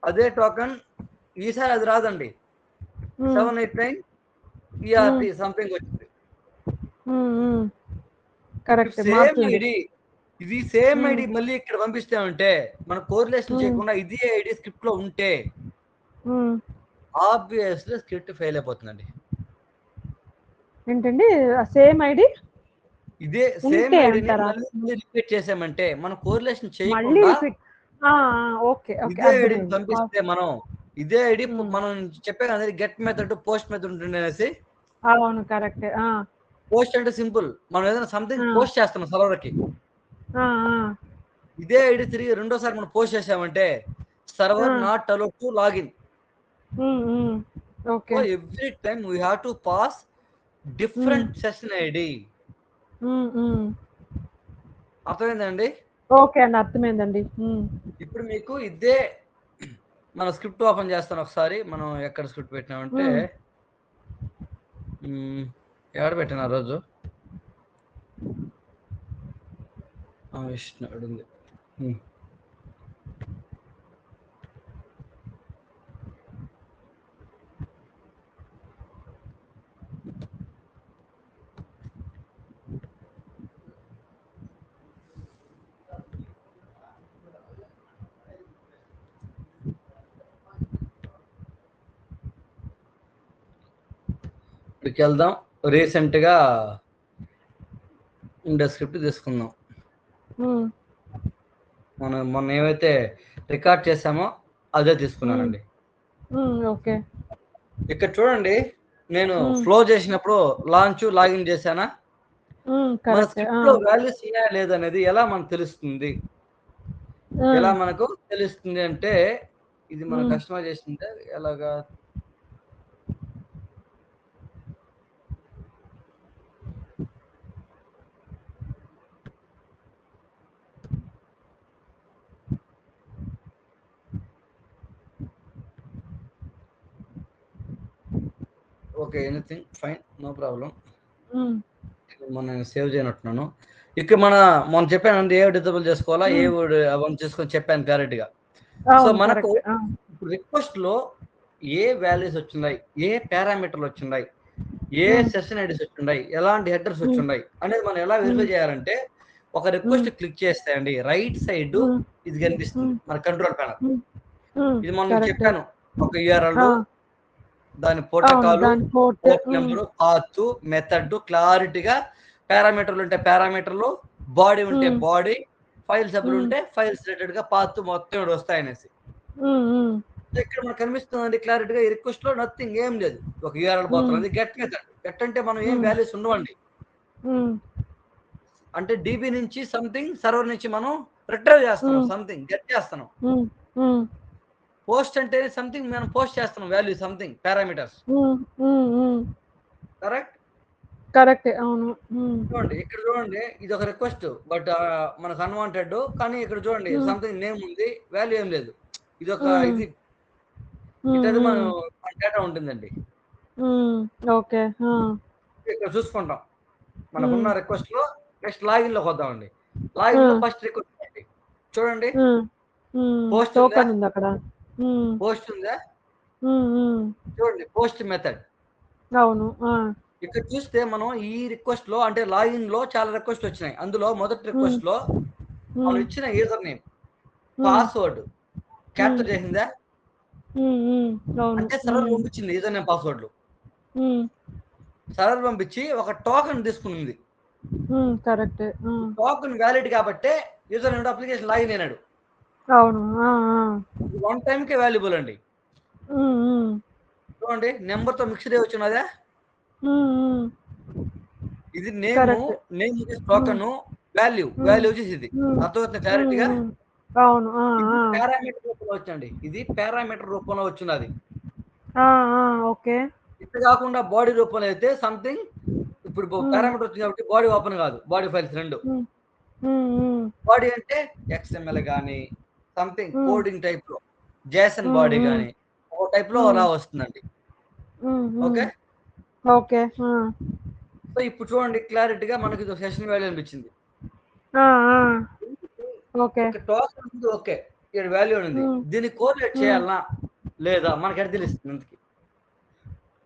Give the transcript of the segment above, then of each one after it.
అదే టోకన్ ఈసారి అది రాదండి. 789 ఈఆర్టీ సంథింగ్ వచ్చింది. కరెక్ట్, సేమ్ మారుతుంది. ఐడి, ఇది సేమ్ ఐడి మళ్ళీ ఇక్కడ పంపిస్తామంటే మన కోరిలేషన్ చేయకుండా ఇదే ఐడి స్క్రిప్ట్ లో ఉంటే ఆబ్వియస్లీ స్క్రిప్ట్ ఫెయిల్ అయిపోతుందండి. ఏంటండి సేమ్ ఐడి ఇదే సేమ్ ఉంటే ఐడిని అంటారా? మళ్ళీ రిపీట్ చేసామంటే మనం కోరిలేషన్ మళ్ళీ చేయకుండా రిపీట్. ఓకే ఓకే, ఇదే ఐడిని అర్థమైంది. పంపిస్తే మనం ఇదే ఐడి మనం చెప్పే కదా గెట్ మెథడ్ పోస్ట్ మెథడ్ ఉంటుంది అనేసి. అవును, కరెక్ట్. పోస్ట్ అంటే సింపుల్, మనం ఏదైనా సంథింగ్ పోస్ట్ చేస్తున్నాం సర్వర్కి, ఇదే ఐడి తిరిగి రెండోసారి మనం పోస్ట్ చేసామంటే server not allowed to login. Okay, every time we have to pass different session ID. అర్థమైందండి? ఓకే అండి, అర్థమైందండి. ఇప్పుడు మీకు ఇదే మన స్క్రిప్ట్ ఓపెన్ చేస్తాను ఒకసారి. మనం ఎక్కడ స్క్రిప్ట్ పెట్టినామంటే ఎక్కడ పెట్టిన ఆ రోజు విష్ణు ఉంది. ఇక్కడికి వెళ్దాం, రీసెంట్ గా ఉండే స్క్రిప్ట్ తీసుకుందాం. మనం మొన్న ఏమైతే రికార్డ్ చేసామో అదే తీసుకున్నానండి. ఓకే, ఇక్కడ చూడండి, నేను ఫ్లో చేసినప్పుడు లాంచ్ లాగిన్ చేశానా, మన స్క్రిప్ట్ లో వాల్యూస్ ఉన్నాయా లేదనేది ఎలా మనకు తెలుస్తుంది? ఎలా మనకు తెలుస్తుంది అంటే ఇది మనం కస్టమైజ్ చేస్తుంటే ఎలాగా, okay anything fine, no problem. మనం సేవ్ చేయనట్టున్నాను. ఇక్కడ మనం చెప్పానండి ఏ డిజబుల్ చేసుకోవాలా, ఏ అవన్నీ చేసుకొని చెప్పాను క్లారిటీ గా. సో మనకు ఇప్పుడు రిక్వెస్ట్ లో ఏ వాల్యూస్ వచ్చినాయి, ఏ పారామీటర్లు వచ్చినాయి, ఏ సెషన్ ఐడీస్ వచ్చినాయి, ఎలాంటి హెడర్స్ వచ్చినాయి అనేది మనం ఎలా వెరిఫై చేయాలంటే, ఒక రిక్వెస్ట్ క్లిక్ చేస్తే అండి రైట్ సైడ్ ఇది కనిపిస్తుంది మన కంట్రోల్ ప్యానల్. ఇది మనం చెప్పాను, ఒక యూఆర్ఎల్, దాని protocol, port number, path, method, క్లారిటీగా పారామీటర్లు ఉంటే పారామీటర్లు, బాడీ ఉంటే బాడీ, ఫైల్ సభ్యులు ఉంటే ఫైల్స్ రిలేటెడ్ గా పాత్ మొత్తం వస్తాయనేసి. ఇక్కడ మనకు కనిపిస్తుంది క్లారిటీగా. ఈ రిక్వెస్ట్ లో నథింగ్, ఏం లేదు, ఒక యూఆర్ఎల్ పోతుంది. గెట్ మెథడ్, గెట్ అంటే మనం ఏం వాల్యూస్ ఉండవండి, అంటే డీబీ నుంచి సంథింగ్ సర్వర్ నుంచి మనం రిట్రైవ్ చేస్తున్నాం, సంథింగ్ గెట్ చేస్తున్నాం. పోస్ట్ అంటే సంథింగ్ మనం పోస్ట్ చేస్తున్నాం value, something parameters. Correct, correct, అవును. చూడండి ఇక్కడ చూడండి, ఇది ఒక రిక్వెస్ట్ బట్ మనకు అన్వాంటెడ్, కానీ ఇక్కడ చూడండి సంథింగ్ నేమ్ ఉంది, వాల్యూ ఏం లేదు. ఇది ఒక ఇది ఇటది మనం డేటా ఉంటుందండి. ఓకే, ఇక్కడ చూసుకుంటాం మనకున్న రిక్వెస్ట్ లో. నెక్స్ట్ లాగిన్ లోకి వద్దామండి. లాగిన్ లో ఫస్ట్ రిక్వెస్ట్ అండి, చూడండి పోస్ట్ ఉందా, అక్కడ పోస్ట్ ఉందా, చూడండి పోస్ట్ మెథడ్. అవును. ఇక్కడ చూస్తే మనం ఈ రిక్వెస్ట్ లో అంటే లాగిన్ లో చాలా రిక్వెస్ట్ వచ్చినాయి. అందులో మొదటి రిక్వెస్ట్ లో మనం ఇచ్చిన యూజర్ నేమ్, పాస్వర్డ్ క్యాప్చర్ చేసిందా, అంటే సర్వర్ పంపించింది యూజర్ నేమ్ పాస్వర్డ్లు. సర్వర్ పంపించి ఒక టోకెన్ తీసుకుంది. కరెక్ట్. టోకెన్ వ్యాలిడ్ కాబట్టి యూజర్ నేమ్ అప్లికేషన్ లాగిన్ అయినాడు. అవును. వన్ టైం కే వాల్యుబుల్ అండి. చూడండి నెంబర్ తో మిక్స్డ్ అయి వచ్చినదా, ఇది నేమ్ టోకెన్, వాల్యూ వచ్చేసి ఇది అర్థమవుతుంది క్లారిటీగా. అవును. పారామీటర్ రూపంలో వచ్చండి, ఇది పారామీటర్ రూపంలో వచ్చినది. ఓకే, ఇది కాకుండా బాడీ రూపంలో అయితే సంథింగ్, ఇప్పుడు పారామీటర్ వచ్చింది కాబట్టి బాడీ ఓపెన్ కాదు, బాడీ ఫైల్స్ రెండు. బాడీ అంటే ఎక్స్ఎంఎల్ కానీ సంథింగ్ కోడింగ్ టైప్ లో జేసన్ బాడీ కానీ ఒక టైప్ లో అలా వస్తుందండి. Okay okay. సో ఇప్పుడు చూడండి క్లారిటీగా మనకి సెషన్ వాల్యూ అనిపించింది. ఓకే, టోకెన్ ఉంది, ఓకే ఇక్కడ వాల్యూ ఉంది, దీన్ని కోరిలేట్ చేయాలనా లేదా మనకి ఎట్లా తెలుస్తుంది ఇంతకి?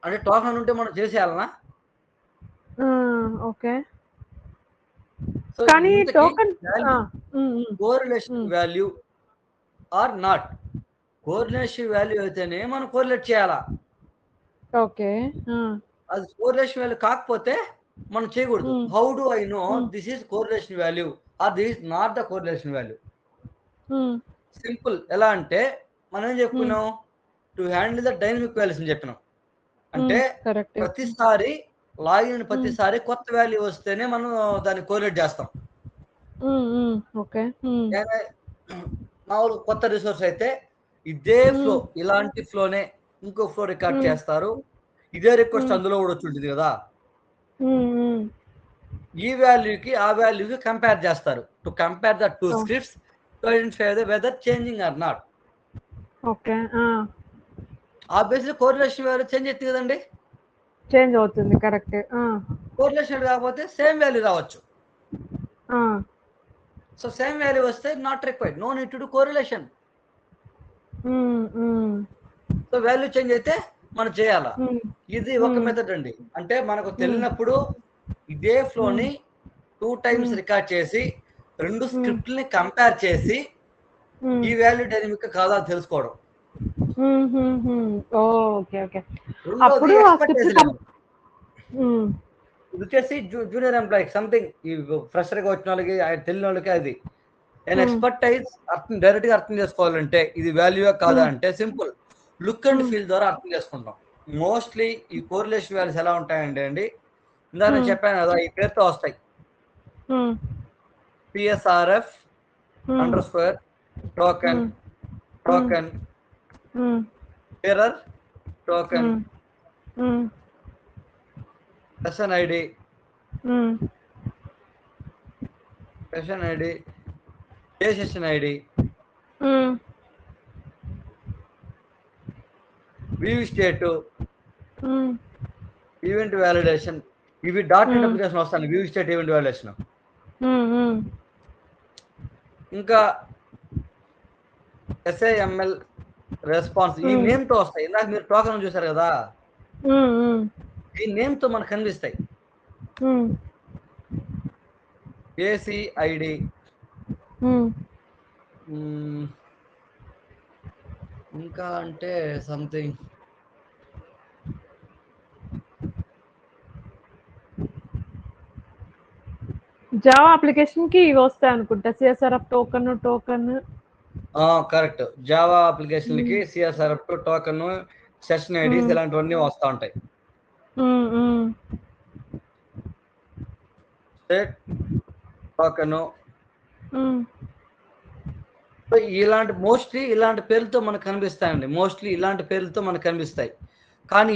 అంటే టోకన్ ఉంటే మనం చేసేయాలనా? ఓకే. సో కానీ ఇంతకి token correlation value or not, correlation value అయితేనే మనం కోరిలేట్ చేయాలా. ఓకే. అది కోరిలేషన్ వాల్యూ కాకపోతే మనం చేయకూడదు. How do I know this is correlation value or this is not the correlation value? Simple. ఎలా అంటే మనం ఏం చెప్పుకున్నాం, to handle the dynamic values అని చెప్పినాం. అంటే ప్రతిసారి లాగిన్ ప్రతిసారి కొత్త వాల్యూ వస్తేనే మనం దాన్ని కోరిలేట్ చేస్తాం. ఓకే. మామూలు కొత్త రిసోర్స్ అయితే ఇదే ఫ్లో, ఇలాంటి ఫ్లోనే ఇంకో ఫ్లో రికార్డ్ చేస్తారు, ఇదే రిక్వెస్ట్ అందులో కూడా వచ్చి ఉంటుంది కదా. ఈ వాల్యూకి ఆ వాల్యూకి కంపేర్ చేస్తారు, to compare the two scripts to identify the whether changing or not. Okay. Obviously correlation value change అవుతుంది కదండి, చేంజ్ అవుతుంది. కరెక్ట్. కోరిలేషన్ కాకపోతే సేమ్ వాల్యూ రావచ్చు. సో సేమ్ వాల్యూ వస్తే not required, no need to do correlation. So value change అయితే మనం చేయాలా. ఇది ఒక మెథడ్ అండి. అంటే మనకు తెలియనప్పుడు ఇదే ఫ్లోని 2 టైమ్స్ రికార్డ్ చేసి 2 స్క్రిప్ట్ని కంపేర్ చేసి ఈ వాల్యూ డైనమిక్ కాదా అని తెలుసుకోవడం. ఓకే. ఓకే. అప్పుడు ఇది వచ్చేసి జూనియర్ ఎంప్లాయీ సంథింగ్, ఈ ఫ్రెషర్గా వచ్చిన వాళ్ళకి తెలియని వాళ్ళకి అది నేను ఎక్స్పర్టైజ్ డైరెక్ట్ గా అర్థం చేసుకోవాలంటే ఇది వాల్యూ కాదా అంటే సింపుల్ లుక్ అండ్ ఫీల్ ద్వారా అర్థం చేసుకుంటాం. మోస్ట్లీ ఈ కోరిలేషన్ వాల్యూస్ ఎలా ఉంటాయంటే అండి, ఇందాక నేను చెప్పాను కదా, ఈ పేరుతో వస్తాయి. PSRF _ token, token error, token session ID, session ID, A session ID, view state, event validation. ఇవి డాట్ నెట్ అప్లికేషన్ వస్తాను, వ్యూ స్టేట్, ఈవెంట్ వ్యాలిడేషన్. ఇంకా SAML రెస్పాన్స్ ఈ నేమ్ తో వస్తాయి. ఇందాక మీరు టోకెన్ చూసారు కదా, ఈ నేమ్ తో మనకు కనిపిస్తాయి. ACID, ఇంకా అంటే సంథింగ్ జావా అప్లికేషన్ కి ఇవి వస్తాయి అనుకుంటా, CSRF token. Correct. Java application కి CSRF టోకెన్, సెషన్ ఐడీస్ ఇలాంటివన్నీ వస్తూ ఉంటాయి. టోకెన్ ఇలాంటి మోస్ట్లీ ఇలాంటి పేర్లతో మనకు కనిపిస్తాయండి. మోస్ట్లీ ఇలాంటి పేర్లతో మనకు కనిపిస్తాయి. కానీ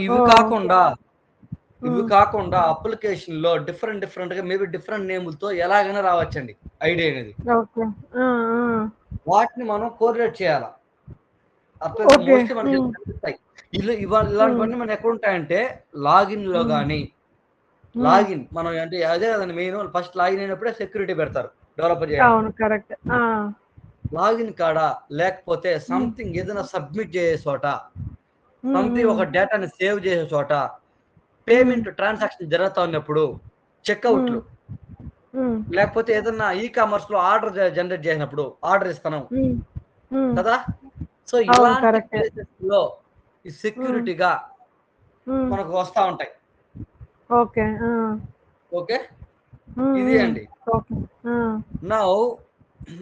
ఇవి కాకుండా అప్లికేషన్ లో డిఫరెంట్ గా మేబీ డిఫరెంట్ నేములతో ఎలాగైనా రావచ్చండి ఐడి అనేది. వాటిని మనం కోరిలేట్ చేయాలా. మోస్ట్లీ మనకి కనిపిస్తాయి. ఇలాంటివన్నీ మనం ఎక్కడ ఉంటాయంటే లాగిన్ లో కానీ, లాగిన్ మనం అంటే అదే కదండి మెయిన్, ఫస్ట్ లాగిన్ అయినప్పుడే సెక్యూరిటీ పెడతారు డెవలపర్ చేయాలి. లాగిన్ కాడా లేకపోతే సంథింగ్ ఏదైనా సబ్మిట్ చేసే చోట, సంథింగ్ ఒక డేటాని సేవ్ చేసే చోట, పేమెంట్ ట్రాన్సాక్షన్ జరుగుతా ఉన్నప్పుడు, చెక్అవుట్లు, లేకపోతే ఏదన్నా ఈ-కామర్స్ లో ఆర్డర్ జనరేట్ చేసినప్పుడు ఆర్డర్ ఇస్తాను కదా. సో ఇలాంటి ప్లేసెస్ లో ఈ సెక్యూరిటీగా మనకు వస్తా ఉంటాయి. ఓకే, ఇది అండి. నౌ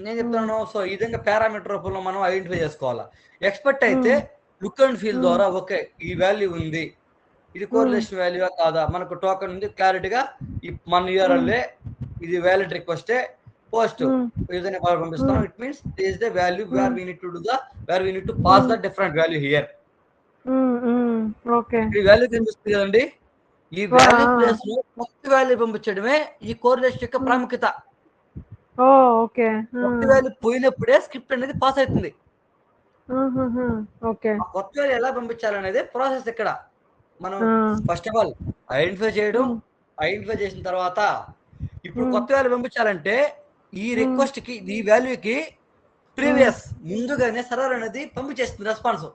నేను చెప్తాను, సో ఈ విధంగా పారామీటర్ రూపంలో మనం ఐడెంటిఫై చేసుకోవాలా. ఎక్స్పర్ట్ అయితే లుక్ అండ్ ఫీల్ ద్వారా ఓకే ఈ వాల్యూ ఉంది, ఇది కోరిలేషన్ వాల్యూ కాదా, మనకు టోకెన్ ఉంది క్లారిటీగా, మన URL ఇది వ్యాలిడ్ రిక్వెస్టే, పోస్ట్ యూజర్ పంపిస్తాం. It means this the value where we need to do the where we need to pass the different value here. ఈ వాల్యూ కనిపిస్తుంది కదండి, ఈ వాల్యూ ప్లేస్ లో కొత్త వాల్యూ పంపించడమే ఈ కోరిలేషన్ యొక్క ప్రాముఖ్యత. కొత్త వాల్యూ పోయినప్పుడే స్క్రిప్ట్ అనేది పాస్ అవుతుంది. కొత్త వాల్యూ ఎలా పంపించాలనేది ప్రాసెస్. ఇక్కడ మనం ఫస్ట్ ఆఫ్ ఆల్ ఐడెంటిఫై చేయడం, ఐడెంటిఫై చేసిన తర్వాత ఇప్పుడు కొత్త వాల్యూ పంపించాలంటే ఈ రిక్వెస్ట్ కి, ఈ వాల్యూకి ప్రీవియస్ ముందుగానే సర్వర్ అనేది పంపించేస్తుంది రెస్పాన్స్.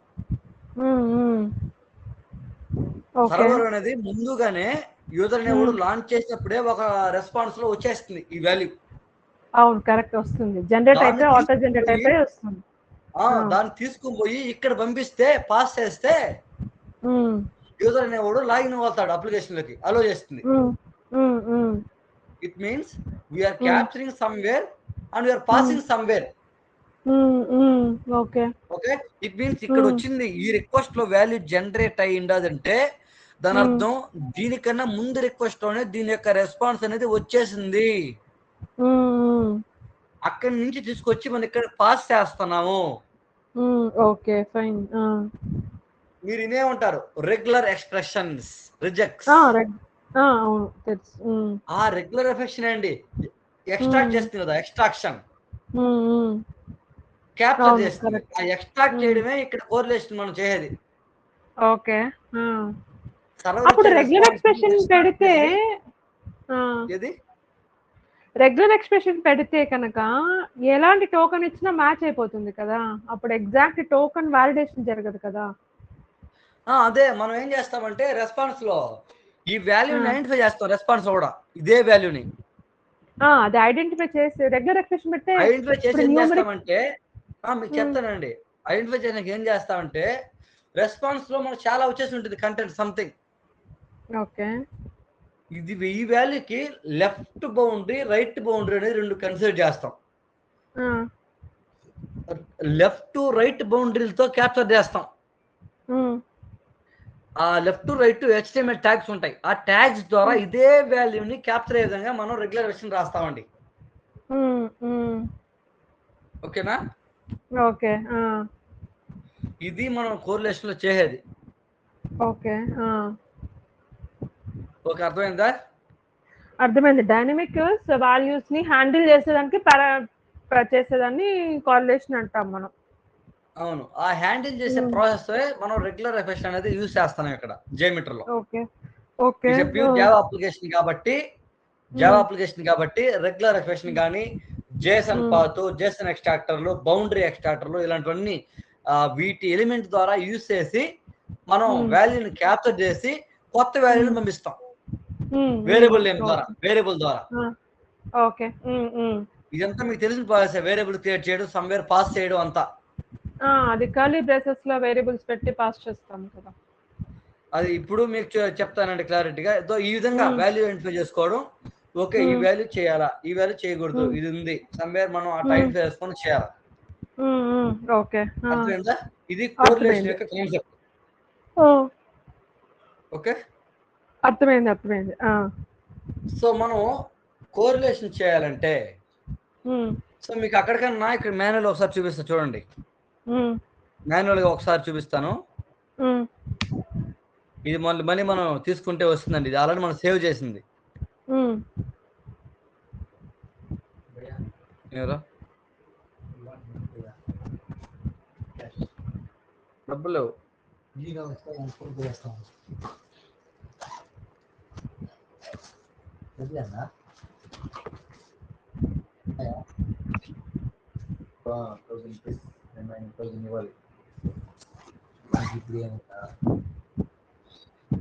సర్వర్ అనేది ముందుగానే యూజర్ అనేవాడు లాంచ్ చేసినప్పుడే ఒక రెస్పాన్స్ లో వచ్చేస్తుంది ఈ వాల్యూ. అవును, కరెక్ట్, వస్తుంది. జనరేట్ అయితే ఆటో జనరేట్ అయిపోయి వస్తుంది. దాన్ని తీసుకుని పోయి ఇక్కడ పంపిస్తే పాస్ చేస్తే యూజర్ అనేవాడు లాగిన్ అవుతాడు అప్లికేషన్ లోకి, అలో చేస్తుంది. It means we are capturing somewhere and we are passing somewhere. Okay okay, it means ఇక్కడ వచ్చింది ఈ రిక్వెస్ట్ లో వాల్యూ జనరేట్ అయ్యి ఉండదంటే దాని అర్థం దీనికన్నా ముందు రిక్వెస్ట్ లోనే దీని యొక్క రెస్పాన్స్ అనేది వచ్చేసింది. అక్కడి నుంచి తీసుకొచ్చి మనం ఇక్కడ పాస్ చేస్తున్నాము. Okay, fine. మీరు ఇదే ఉంటారు రెగ్యులర్ ఎక్స్ప్రెషన్స్, రిజెక్ట్స్. అవును, తెలుసు. ఆ రెగ్యులర్ ఎక్స్ప్రెషన్ అండి ఎక్స్ట్రాక్ట్ చేస్తుంది కదా, ఎక్స్ట్రాక్షన్ క్యాప్చర్ చేస్తుంది. ఆ ఎక్స్ట్రాక్ట్ చేయడమే ఇక్కడ కోరిలేషన్ మనం చేసేది. ఓకే, అప్పుడు రెగ్యులర్ ఎక్స్ప్రెషన్ పెడితే ఏది రెగ్యులర్ ఎక్స్ప్రెషన్ పెడితే కనుక ఎలాంటి టోకెన్ ఇచ్చినా మ్యాచ్ అయిపోతుంది కదా, అప్పుడు ఎగ్జాక్ట్ టోకెన్ వాలిడేషన్ జరగదు కదా. అదే మనం ఏం చేస్తామంటే రెస్పాన్స్ లో ఈ వాల్యూని ఐడెంటిఫై చేస్తాం. రెస్పాన్స్ కూడా ఇదే వాల్యూని అది ఐడెంటిఫై చేసి రెగ్యులర్ ఎక్స్ప్రెషన్ పెడితే ఐడెంటిఫై చేసి ఏం చేస్తామంటే మీకు చెప్తానండి. ఐడెంటిఫై చేయడానికి ఏం చేస్తామంటే రెస్పాన్స్ లో మనకు చాలా వచ్చేసి ఉంటుంది కంటెంట్ సంథింగ్. ఓకే, ఇది ఈ వాల్యూకి లెఫ్ట్ బౌండరీ రైట్ బౌండరీ అనేది రెండు కన్సిడర్ చేస్తాం. లెఫ్ట్ రైట్ బౌండరీలతో క్యాప్చర్ చేస్తాం. ఆ లెఫ్ట్ రైట్ HTML ట్యాగ్స్ ఉంటాయి. ఆ ట్యాగ్స్ ద్వారా ఇదే వాల్యూని క్యాప్చర్ అయ్యే విధంగా మనం రెగ్యులర్ వెర్షన్ రాస్తామండి. ఓకేనా? ఓకే, ఇది మనం కోరిలేషన్ లో చేసేది. ఓకే, ఓకే, అర్థమైందా? అర్థమైంది. డైనమిక్ వాల్యూస్ ని హ్యాండిల్ చేసేదానికి చేసేదాన్ని కోరిలేషన్ అంటాం మనం. అవును, ఆ హ్యాండిల్ చేసే ప్రాసెస్ మనం రెగ్యులర్ ఎఫెక్షన్ అనేది యూజ్ చేస్తాం ఇక్కడ జేమీటర్ లో. ఓకే, ఓకే, జావా అప్లికేషన్ కాబట్టి రెగ్యులర్ ఎఫెక్షన్ కానీ జేసన్ పాత్, జేసన్ ఎక్స్ట్రాక్టర్లు, బౌండరీ ఎక్స్ట్రాక్టర్లు ఇలాంటివన్నీ వీటి ఎలిమెంట్ ద్వారా యూజ్ చేసి మనం వాల్యూని క్యాప్చర్ చేసి కొత్త వాల్యూని పంపిస్తాం వేరియబుల్ నేమ్ ద్వారా, వేరియబుల్ ద్వారా. ఓకే, ఇదంతా మీకు తెలిసిన ప్రాసెస్. వేరియబుల్ క్రియేట్ చేయడం, సమ్వేర్ పాస్ చేయడం అంతా అది కర్లీ బ్రేసెస్ లో వేరియబుల్స్ పెట్టి పాస్ చేస్తాం కదా. అది ఇప్పుడు మీకు చెప్తానండి క్లారిటీగా. ఈ విధంగా వాల్యూ ఐడెంటిఫై చేసుకోవడం. ఓకే, ఈ వాల్యూ చేయాలా, ఈ వాల్యూ చేయకూడదు, ఇది ఉంది సమ్వేర్, మనం ఆ టైం చేసుకొని చేయాలి. ఓకే, అర్థమైందా? ఇది కోరిలేషన్ యొక్క కాన్సెప్ట్. ఓకే, అర్థమైంది. సో మనం కోరిలేషన్ చేయాలంటే సో మీకు అక్కడికన్నా ఇక్కడ మాన్యువల్ ఒకసారి చూపిస్తా చూడండి. మాన్యువల్ గా ఒకసారి చూపిస్తాను. ఇది మళ్ళీ మనం తీసుకుంటే వస్తుందండి. ఇది ఆల్రెడీ మనం సేవ్ చేసింది. డబ్బులు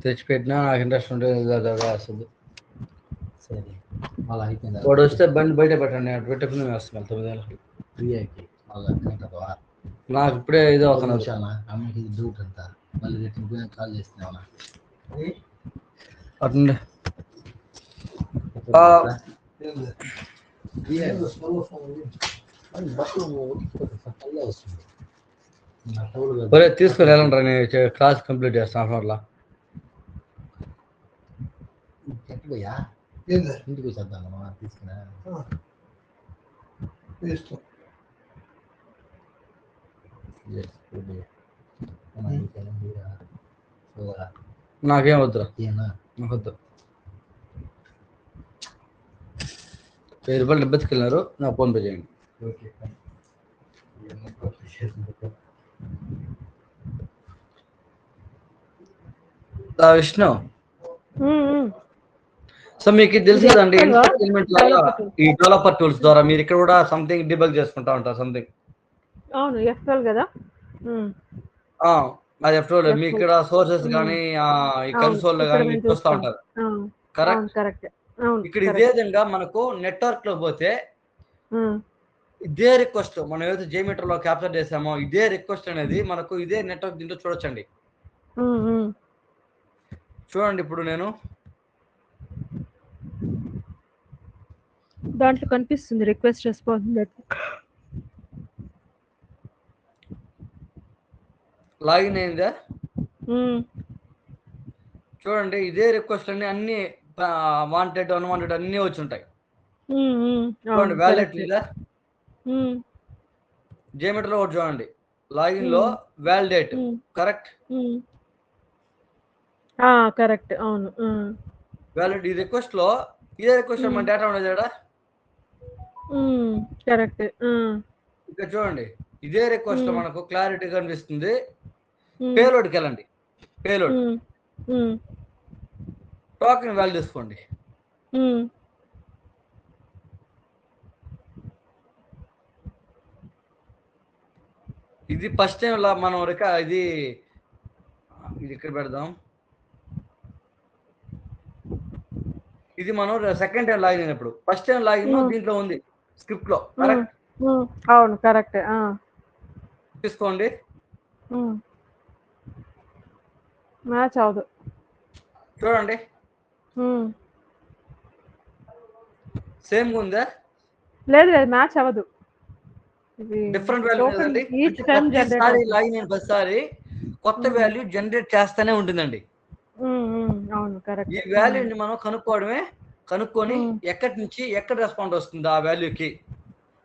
తెచ్చిపెట్టినా నాకు ఇంట్రెస్ట్ ఉంటుంది వస్తుంది. సరే, మళ్ళీ అయిపోయింది. వాడు వస్తే బండి బయట పెట్టండి, అటు పెట్టుకుని వస్తాను 9 ఫ్రీ అయిపోయి మళ్ళీ నాకు ఇప్పుడే ఇది అవుతున్నా. అమ్మకి డ్యూట్ అంతా మళ్ళీ రిటర్న్ కాల్ చేస్తున్నావునా అట్లా తీసుకుని వెళ్ళండి. నేను క్లాస్ కంప్లీట్ చేస్తాను. అట్లా ఎట్టుపోయా ఇంటికి వచ్చేద్దామా తీసుకున్నా. నాకేం వద్దురా, నాకు వద్దు. 1000 రూపాయలు డబ్బెత్తుకెళ్ళినారు, నాకు ఫోన్ పే చేయండి. విష్ణు, సో మీకు తెలుసు కదండి ఈ డెవలపర్ టూల్స్ ద్వారా మీరు ఇక్కడ కూడా సంథింగ్ డిబగ్ చేసుకుంటా ఉంటారు సంథింగ్. అవును. ఎఫ్ఎల్ గదా! ఆ! అది F12 మీ ఎఫ్ఎల్. ఇక్కడ సోర్సెస్ హ్మ్. గానీ ఈ అవును. కన్సోల్‌లో ఇక్కడ గానీ మేము మీరు చూస్తా చూస్తాం. ఉంటారు. అవును. అవును. కరెక్ట్? కరెక్టే. అవును. ఇక్కడ ఇదే కరెక్ట్. విధంగా మనకు నెట్వర్క్‌లో పోతే హ్మ్. ఇదే రిక్వెస్ట్ మనం ఏదైతే జేమీటర్‌లో క్యాప్చర్ చేసామో ఇదే రిక్వెస్ట్ అనేది మనకు ఇదే నెట్వర్క్ దీంట్లో చూడొచ్చండి. హ్మ్. హ్మ్. చూడండి ఇప్పుడు నేను దాంట్లో కనిపిస్తుంది రిక్వెస్ట్ రెస్పాన్స్ నెట్వర్క్. లాగిన్ అయిందా? హ్మ్. చూడండి ఇదే రిక్వెస్ట్‌లన్నీ అన్నీ వాంటెడ్, అన్‌వాంటెడ్ అన్నీ వచ్చుంటాయి. హ్మ్. హ్మ్. చూడండి అవును. వాలెట్ కరెక్టే. లేదా? హ్మ్. జేమీటర్‌లో ఒకటి చూడండి. లాగిన్‌లో హ్మ్. వాలిడేట్ హ్మ్. కరెక్ట్? హ్మ్. ఆ! కరెక్ట్. అవును. వాలిడ్ ఈ రిక్వెస్ట్‌లో ఇదే రిక్వెస్ట్ హ్మ్. మన డేటా ఉండదు ఈడ. హ్మ్. కరెక్ట్. ఇక్కడ చూడండి. ఇదే రిక్వెస్ట్‌లో హ్మ్. మనకు క్లారిటీ కనిపిస్తుంది. హ్మ్. పేలోడ్‌కెళ్ళండి. పేలోడ్. హ్మ్. హ్మ్. టోకెన్ వాల్యూ తీసుకోండి. హ్మ్. ఇది ఫస్ట్ టైమ్ మనం ఇది ఇక్కడ పెడదాం. ఇది మనం సెకండ్ టైమ్ లాగిన్ అయినప్పుడు. ఫస్ట్ టైమ్ లాగిన్ హ్మ్. దీంట్లో ఉంది స్క్రిప్ట్‌లో హ్మ్. కరెక్ట్? హ్మ్. అవును. కరెక్టే. తీసుకోండి. హ్మ్. మ్యాచ్ అవ్వదు. చూడండి. హ్మ్. సేమ్‌గా ఉందా? లేదు. లేదు. మ్యాచ్ అవ్వదు. ఇది డిఫరెంట్ వాల్యూ టోకెన్ లేదండి. ఈచ్ అంటే టైమ్ జనరేట్ ప్రతిసారి అవుతుంది. లాగిన్ అయిన ప్రతిసారి కొత్త హ్మ్. వాల్యూ జనరేట్ చేస్తూనే ఉంటుందండి. అవును. ఈ కరెక్ట్. వాల్యూని మనం కనుక్కొని హ్మ్. ఎక్కడి నుంచి ఎక్కడ రెస్పాండ్ వస్తుంది ఆ వాల్యూకి.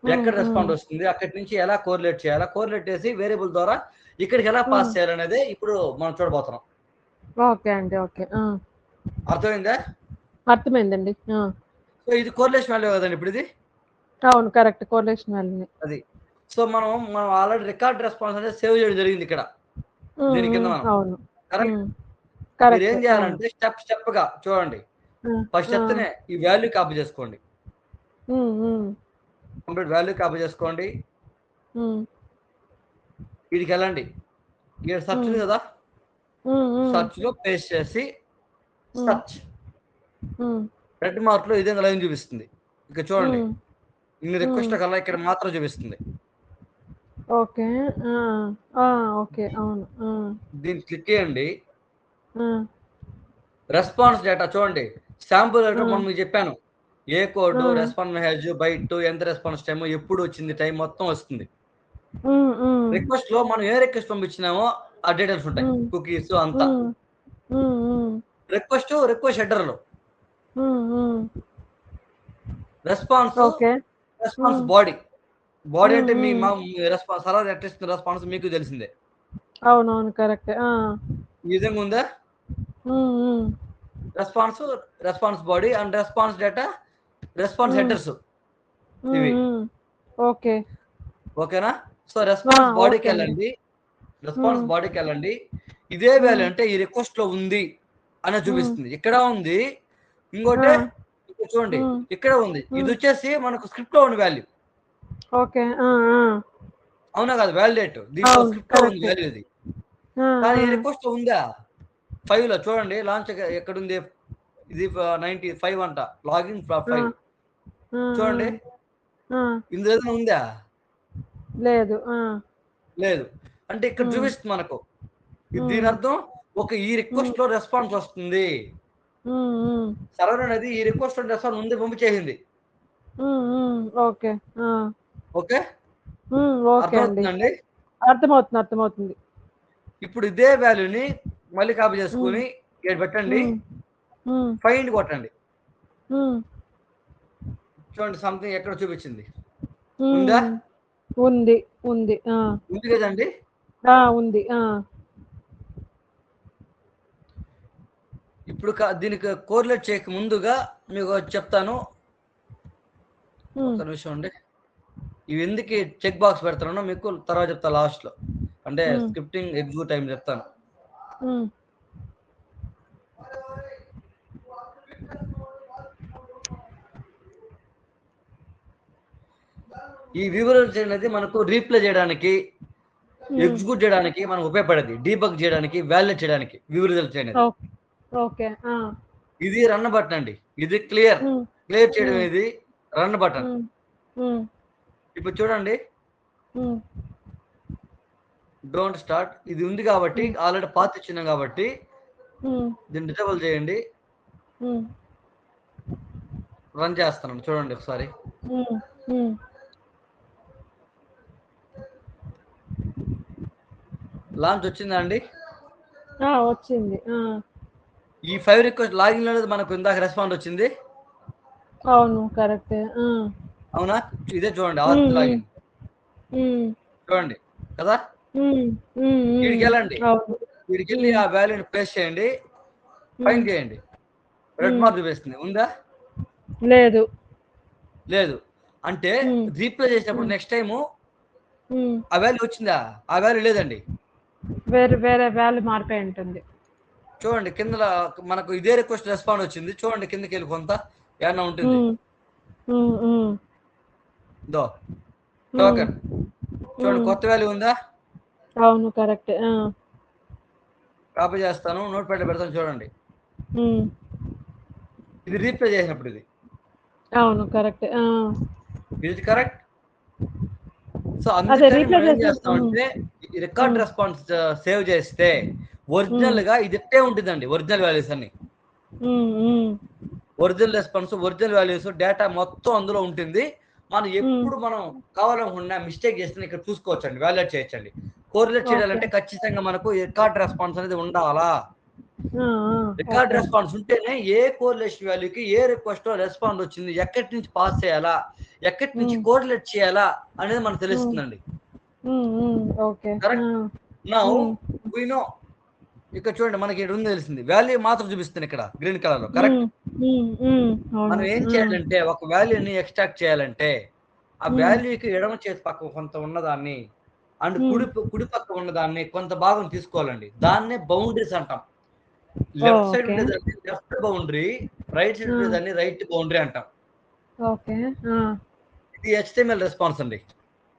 హ్మ్. ఎక్కడ హ్మ్. రెస్పాండ్ వస్తుంది, అక్కడి నుంచి ఎలా కోరిలేట్ చేయాలా, కోరిలేట్ చేసి వేరియబుల్ ద్వారా ఇక్కడికి ఎలా పాస్ హ్మ్. చేయాలనేదే ఇప్పుడు మనం చూడబోతున్నాం. ఓకే అండి. ఓకే. అర్థమైందా? అర్థమైందండి. సో ఇది కోరిలేషన్ వాల్యూ కదండి ఇప్పుడు ఇది. అవును. కరెక్ట్. కోరిలేషన్ వాల్యూనే. అది. సో మనం ఆల్రెడీ రికార్డ్ రెస్పాన్స్ అనేది సేవ్ చేయడం జరిగింది ఇక్కడ. దీని కింద మనం. అవును. కరెక్ట్? హ్మ్. కరెక్ట్. మీరేం అవును. చేయాలంటే స్టెప్‌గా చూడండి. ఆ! ఫస్ట్ ఆ! స్టెప్‌నే ఈ వాల్యూ కాపీ చేసుకోండి. హ్మ్. హ్మ్. కంప్లీట్ వాల్యూ కాపీ చేసుకోండి. హ్మ్. ఈడికెళ్ళండి. ఈడ సెర్చ్ హ్మ్. ఉంది కదా! హ్మ్. హ్మ్. సెర్చ్‌లో పేస్ట్ చేసి హ్మ్. సెర్చ్. హ్మ్. రెడ్ మార్క్‌లో ఇదే లైన్ చూపిస్తుంది. ఇక చూడండి. హ్మ్. ఇన్ని హ్మ్. రిక్వెస్ట్‌ల కల్లా ఇక్కడ మాత్రం చూపిస్తుంది. ఓకే. ఆ! ఆ! ఓకే. అవును. దీన్ని క్లిక్ చేయండి. ఆ! రెస్పాన్స్ డేటా చూడండి. శాంపుల్ ఆ! డేటా మొన్న మీకు చెప్పాను. ఏ ఆ! కోడ్, రెస్పాన్స్ మెసేజ్, బైట్, ఎంత రెస్పాన్స్ టైమ్, ఎప్పుడు వచ్చింది టైం మొత్తం వస్తుంది. హ్మ్. హ్మ్. రిక్వెస్ట్‌లో మనం ఏ రిక్వెస్ట్ పంపించినామో ఆ డీటెయిల్స్ ఉంటాయి. హ్మ్. కుకీస్ అంతా. హ్మ్. హ్మ్. రిక్వెస్ట్ హెడర్‌లో. హ్మ్. Response, okay. రెస్పాన్స్ హ్మ్. బాడీ. బాడీ హ్మ్. అంటే హ్మ్. మీ సర్వర్ ఎట్లా ఇస్తుంది రెస్పాన్స్ మీకు తెలిసిందే. అవునవును. కరెక్టే. ఈ విధంగా ఉందా? హ్మ్. హ్మ్. Response, response body and response data, response హ్మ్. హెడర్స్ హ్మ్. ఇవి. హ్మ్. ఓకే. ఓకేనా? సో, రెస్పాన్స్ ఓకే అండి. బాడీకెళ్ళండి. రెస్పాన్స్ హ్మ్. బాడీకెళ్ళండి. ఇదే వాల్యూ హ్మ్. అంటే ఈ రిక్వెస్ట్‌లో ఉంది అనేది హ్మ్. చూపిస్తుంది. ఇక్కడ ఉంది. ఆ! ఇంకోటి ఇక్కడ చూడండి. హ్మ్. ఇక్కడ ఉంది. హ్మ్. ఇదొచ్చేసి మనకు స్క్రిప్ట్‌లో ఉన్న వాల్యూ. ఓకే. అవునా కాదా? వాలిడేట్. దీంట్లో అవును. స్క్రిప్ట్‌లో ఉంది కరెక్టే. వాల్యూ ఇది. ఆ! కానీ ఆ! ఈ రిక్వెస్ట్‌లో ఉందా? 5లో చూడండి లాంచ్ ఎక్కడుంది? ఇది 95 అంట. లాగిన్ ఆ! 5 ఆ! చూడండి. ఆ! ఇందులో ఏదైనా ఉందా? లేదు. లేదు. అంటే ఇక్కడ హ్మ్. చూపిస్తుంది మనకు. హ్మ్. దీనర్థం ఈ హ్మ్. రిక్వెస్ట్‌లో రెస్పాన్స్ వస్తుంది. హ్మ్. హ్మ్. సర్వర్ అనేది ఈ రిక్వెస్ట్ రెస్పాన్స్ ముందే పంపించేసింది. ఓకే. ఆ! ఓకే. ఓకే అండి. అర్థమవుతుందండి? అర్థమవుతుంది. అర్థమవుతుంది. ఇప్పుడు ఇదే వాల్యూని మళ్ళీ కాపీ హ్మ్. చేసుకొని ఇక్కడ పెట్టండి. హ్మ్. హ్మ్. ఫైండ్ కొట్టండి. హ్మ్. చూడండి సంథింగ్ ఎక్కడో చూపించింది. ఉందా? హ్మ్. ఉంది. ఉంది. ఉంది కదండీ! ఉంది. ఇప్పుడు దీనికి కోరిలేట్ చేయక ముందుగా మీకు ఒకటి చెప్తాను. హ్మ్. ఒక్క నిమిషం అండి. ఇవి ఎందుకు చెక్ బాక్స్ పెడుతున్నానో మీకు తర్వాత చెప్తా లాస్ట్‌లో. అంటే హ్మ్. స్క్రిప్టింగ్ ఎగ్జిక్యూట్ టైమ్ చెప్తాను. హ్మ్. ఈ వివరణ అనేది మనకు రీప్లే చేయడానికి, ఎగ్జిక్యూట్ చేయడానికి మనకు ఉపయోగపడేది, డీబగ్ చేయడానికి, వాలిడేట్ చేయడానికి వివరణ అనేది. ఓకే. ఇది రన్ బటన్ అండి. ఇది క్లియర్ చేయడం ఇది రన్ బటన్. ఇప్పుడు చూడండి, డోంట్ స్టార్ట్ ఇది ఉంది కాబట్టి ఆల్రెడీ పాత్ ఇచ్చినాం కాబట్టి దీన్ని డిజేబుల్ చేయండి. రన్ చేస్తున్నాను చూడండి ఒకసారి. లాంచ్ వచ్చిందా అండి? వచ్చింది. ఈ 5 రిక్వెస్ట్ లాగిన్ అనేది మనకు ఇందాక రెస్పాండ్ వచ్చింది. అవును, కరెక్ట్. అవునా? ఇదే చూడండి, ఆర్ట్ లాగిన్ చూడంండి కదా. వీడికి వెళ్ళండి, వీడికి వెళ్ళి ఆ వాల్యూని ప్లేస్ చేయండి, ఫైన్ చేయండి. రెడ్ మార్క్ చూపిస్తుంది, ఉందా? లేదు అంటే రీప్లే చేసినప్పుడు నెక్స్ట్ టైము ఆ వాల్యూ వచ్చిందా? ఆ వాల్యూ లేదండి, వేరే వాల్యూ మారిపోయి ఉంటుంది. చూడండి కింద మనకు ఇదే రిక్వెస్ట్ రెస్పాండ్ వచ్చింది. చూడండి కిందకి వెళ్ళి కొంత ఏమన్నా ఉంటుంది. టోకెన్ చూడండి, కొత్త వాల్యూ ఉందా? అవును, కరెక్ట్. కాపీ చేస్తాను, నోట్ ప్యాడ్ పెడతాను చూడండి. ఇది రీప్లే చేసినప్పుడు ఇది. అవును, కరెక్ట్. ఇది కరెక్ట్. సో అందుకని మనం ఏం చేస్తామంటే ఈ రికార్డ్ రెస్పాన్స్ సేవ్ చేస్తే ఒరిజినల్ గా ఇది ఇట్టే ఉంటుందండి. ఒరిజినల్ వాల్యూస్ అన్ని, original response, original values, data మొత్తం అందులో ఉంటుంది. మనం ఎప్పుడు మనం కావాలనుకున్నా మిస్టేక్ చేస్తే ఇక్కడ చూసుకోవచ్చండి, వాల్యుయేట్ చేయొచ్చండి. కోరిలేట్ చేయాలంటే ఖచ్చితంగా మనకు రికార్డ్ రెస్పాన్స్ అనేది ఉండాలా. రికార్డ్ రెస్పాన్స్ ఉంటేనే ఏ కోరిలేషన్ వాల్యూకి ఏ రిక్వెస్ట్ రెస్పాండ్ వచ్చింది, ఎక్కడి నుంచి పాస్ చేయాలా, ఎక్కడి నుంచి కోరిలేట్ చేయాలా అనేది మనకు తెలుస్తుందండి. కరెక్ట్. నౌ వి నో, ఇక్కడ చూడండి మనకి ఇక్కడ ఉంది తెలిసింది, వాల్యూ మాత్రం చూపిస్తుంది ఇక్కడ గ్రీన్ కలర్ లో. కరెక్ట్. మనం ఏం చేయాలంటే ఒక వాల్యూని ఎక్స్ట్రాక్ట్ చేయాలంటే ఆ వాల్యూకి ఎడమ చేతి పక్క కొంత ఉన్నదాన్ని అండ్ కుడి పక్క ఉన్నదాన్ని కొంత భాగం తీసుకోవాలండి. దాన్నే బౌండరీస్ అంటాం. లెఫ్ట్ సైడ్ ఉండేదాన్ని లెఫ్ట్ బౌండరీ, రైట్ సైడ్ ఉండేదాన్ని రైట్ బౌండరీ అంటాం. ఇది HTML రెస్పాన్స్ అండి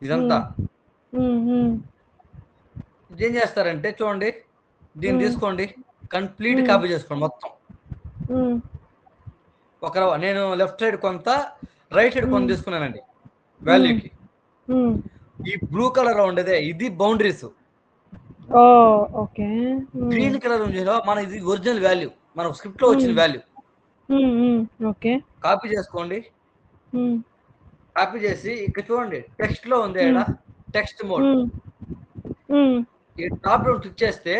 ఇదంతా. ఏం చేస్తారంటే చూడండి, దీన్ని తీసుకోండి, కంప్లీట్ కాపీ చేసుకోండి మొత్తం. నేను లెఫ్ట్ సైడ్ కొంత, రైట్ సైడ్ కొంత తీసుకున్నానండి వాల్యూకి. ఈ బ్లూ కలర్ లో ఉండేదే ఇది బౌండరీస్. గ్రీన్ కలర్ ఉండేదో మన ఇది ఒరిజినల్ వాల్యూ, మన స్క్రిప్ట్ లో వచ్చిన వాల్యూ. కాపీ చేసుకోండి. కాపీ చేసి ఇక్కడ చూడండి టెక్స్ట్ లో ఉంది, ఇక్కడ టెక్స్ట్ మోడ్. ఈ టాప్ డౌన్ క్లిక్ చేస్తే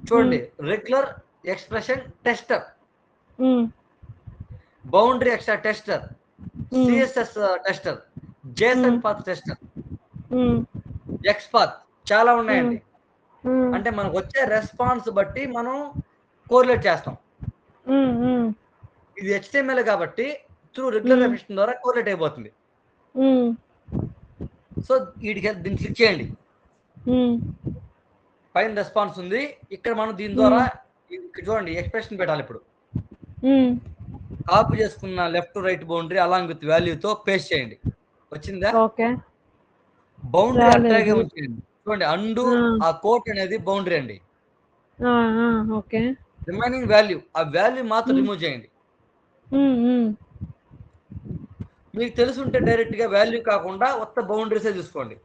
చూడండి, regular expression tester, boundary extra tester, CSS tester, Jason path tester, XPath, చాలా ఉన్నాయండి. అంటే మనకు వచ్చే రెస్పాన్స్ బట్టి మనం కోరిలేట్ చేస్తాం. ఇది HTML కాబట్టి త్రూ రెగ్యులర్ రెఫరెన్స్ ద్వారా కోరిలేట్ అయిపోతుంది. సో వీటికి దీన్ని క్లిక్ చేయండి, పైన రెస్పాన్స్ ఉంది. ఇక్కడ మనం దీని ద్వారా చూడండి ఎక్స్ప్రెషన్ పెట్టాలి. ఇప్పుడు కాపీ చేసుకున్న left right boundary along with వాల్యూతో పేస్ట్ చేయండి. వచ్చిందా? బౌండరీ అట్లాగే ఉంచేయండి. చూడండి, అండు ఆ కోట్ అనేది బౌండరీ అండి. రిమైనింగ్ వాల్యూ, ఆ వాల్యూ మాత్రం రిమూవ్ చేయండి. మీకు తెలుసుంటే డైరెక్ట్ గా వాల్యూ కాకుండా కొత్త బౌండరీసే చూసుకోండి.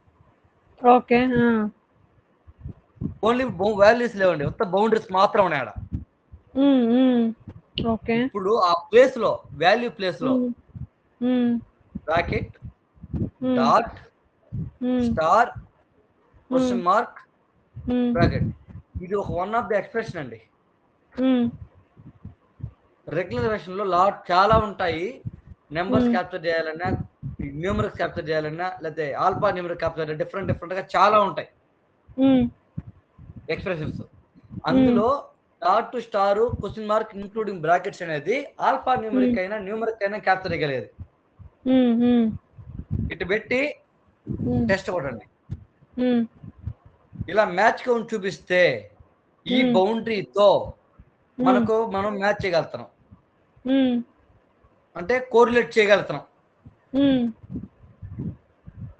ఓన్లీ వాల్యూస్ లేవండి, కొత్త బౌండరీస్ మాత్రం ఉన్నాయి ఆడ. ఇప్పుడు ఆ ప్లేస్ లో, వాల్యూ ప్లేస్ లో bracket, dot, star, question mark, bracket. ఇది ఒక వన్ ఆఫ్ ది ఎక్స్ప్రెషన్ అండి. రెగ్యులర్ వెర్షన్ లో చాలా ఉంటాయి. నెంబర్స్ క్యాప్చర్ చేయాలన్నా, న్యూమరిక్ క్యాప్చర్ చేయాలన్నా, లేకపోతే ఆల్ఫా న్యూమరిక్ క్యాప్చర్, డిఫరెంట్ గా చాలా ఉంటాయి ఎక్స్ప్రెషన్స్. అందులో dot to star, question mark including brackets అనేది ఆల్ఫా న్యూమరిక్ అయినా న్యూమరిక్ అయినా క్యాప్చర్ చేయగలిగేది. ఇటు పెట్టి టెస్ట్ కొట్టండి. ఇలా మ్యాచ్ కౌంట్ చూపిస్తే ఈ బౌండరీతో మనం మ్యాచ్ చేయగలుగుతాం, అంటే కోరిలేట్ చేయగలుగుతాం.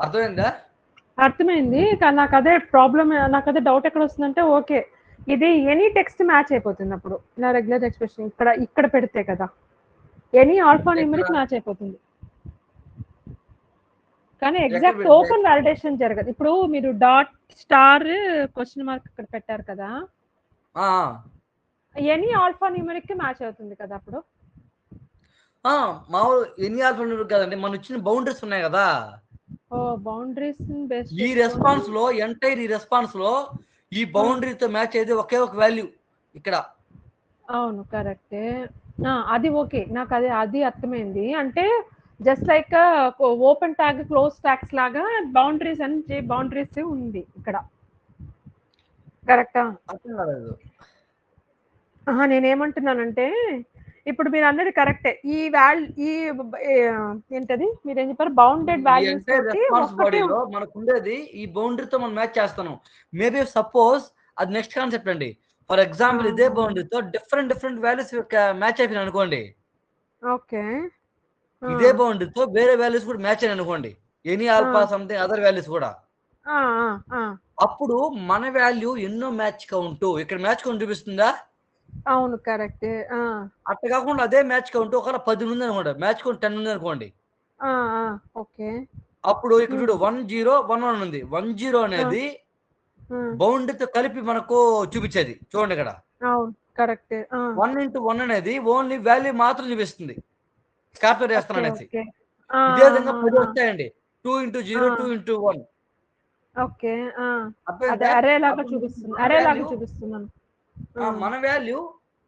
అర్థమైందా? అర్థమైంది. కానీ నాకదే ప్రాబ్లమ్, నాకదే డౌట్ ఎక్కడొస్తుందంటే ఓకే. ఇది ఎనీ టెక్స్ట్ మ్యాచ్ అయిపోతుందప్పుడు. ఇలా రెగ్యులర్ ఎక్స్‌ప్రెషన్ ఇక్కడ పెడితే కదా! ఎనీ ఆల్ఫా ఎక్కడ? న్యూమరిక్ మ్యాచ్ అయిపోతుంది. కానీ ఎక్కడ ఎగ్జాక్ట్ పెడితే? టోకెన్ వాలిడేషన్ జరగదు. ఇప్పుడు మీరు డాట్, స్టార్, క్వెషన్ మార్క్ ఇక్కడ పెట్టారు కదా! ఆ! ఎనీ ఆల్ఫా న్యూమరిక్‌కి మ్యాచ్ అవుతుంది కదా అప్పుడు? ఆ! మామూలు ఎన్ని ఆల్ఫాన్యూమరిక్ కాదండి. మనొచ్చిన బౌండరీస్ ఉన్నాయి గదా! ఓహ్! బౌండరీస్‌ని బేస్ ఈ చేసుకొని రెస్పాన్స్‌లో ఈ రెస్పాన్స్‌లో ఈ బౌండరీతో మ్యాచ్ అయ్యేది ఒకే ఒక వాల్యూ ఇక్కడ. అవును. కరెక్టే. అది ఓకే. అది అర్థమైంది. అంటే just like open tag, close tags లాగా బౌండరీస్ ఉంది ఇక్కడ. కరెక్టా? అర్థం కాలేదు. నేనేమంటున్నానంటే ఇప్పుడు మీరన్నది కరెక్టే. ఏంటది? మీరేం చెప్పారు? బౌండెడ్ ఈ వాల్యూస్ ఎంటైర్ తోటి రెస్పాన్స్ ఒక్కటే బాడీలో మనకుండేది ఈ బౌండరీతో మనం మ్యాచ్ చేస్తున్నాం. మేబీ సపోజ్ అది నెక్స్ట్ కాన్సెప్ట్ అండి. ఫర్ ఎగ్జాంపుల్ ఇదే బౌండరీతో డిఫరెంట్ వాల్యూస్ మ్యాచ్ అయిపోయినాయి అనుకోండి. ఓకే. ఇదే బౌండరీతో వేరే వాల్యూస్ కూడా మ్యాచ్ అయినాయి అనుకోండి. Any alpha something other values కూడా. ఆ! ఆ! ఆ! అప్పుడు మన వాల్యూ ఎన్నో మ్యాచ్ కౌంట్ ఇక్కడ మ్యాచ్ కౌంట్ చూపిస్తుందా? అవును. కరెక్టే. ఆ! అట్లా కాకుండా అదే మ్యాచ్ కౌంట్ ఒకవేళ 10 ఉందనుకోండి. మ్యాచ్ కౌంట్ 10 ఉందనుకోండి. ఆ! ఆ! ఓకే. అప్పుడు ఇక్కడ చూడు 10 11 ఉంది. 10 ఆ! అనేది ఆ! బౌండరీతో కలిపి మనకు చూపించేది. చూడండి ఇక్కడ. అవును. కరెక్టే. ఆ! 1 అనేది ఓన్లీ వాల్యూ మాత్రం చూపిస్తుంది. Capture okay. చేస్తున్నాననేసి. ఓకే. ఆ! ఇదే విధంగా 10 ఆహాహా! వస్తాయండి. 2 ఇంటూ ఆ! 0, 2 ఇంటూ 1 ఓకే. ఆ! అదే అర్థమైందా? అరే లాగా అప్పుడు చూపిస్తుంది. మన అరే లాగా వాల్యూ చూపిస్తున్నాను. మన వాల్యూ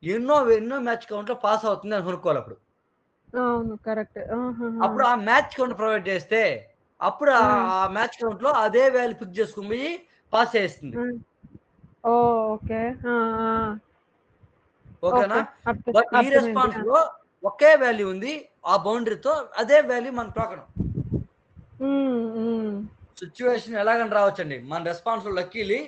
ఎన్నో మ్యాచ్ కౌంట్‌లో పాస్ అవుతుంది అని కనుక్కోవాలప్పుడు. అవును. కరెక్ట్. ఆహాహా! అప్పుడు ఆ మ్యాచ్ కౌంట్ ప్రొవైడ్ చేస్తే అప్పుడు ఆ! ఆ మ్యాచ్ కౌంట్‌లో అదే వాల్యూ పిక్ చేసుకొని పోయి పాస్ చేస్తుంది. హ్మ్. ఓహ్! ఓకే. ఆ! ఆ! ఓకేనా? ఓకే. బట్ ఈ అర్థమైంది. ఆ! రెస్పాన్స్‌లో ఒకే వాల్యూ ఉంది. ఆ బౌండరీతో అదే వాల్యూ మన టోకెన్. హ్మ్. హ్మ్. సిట్యుయేషన్ ఎలాగని రావచ్చండి. మన రెస్పాన్స్‌లో లక్కీలీ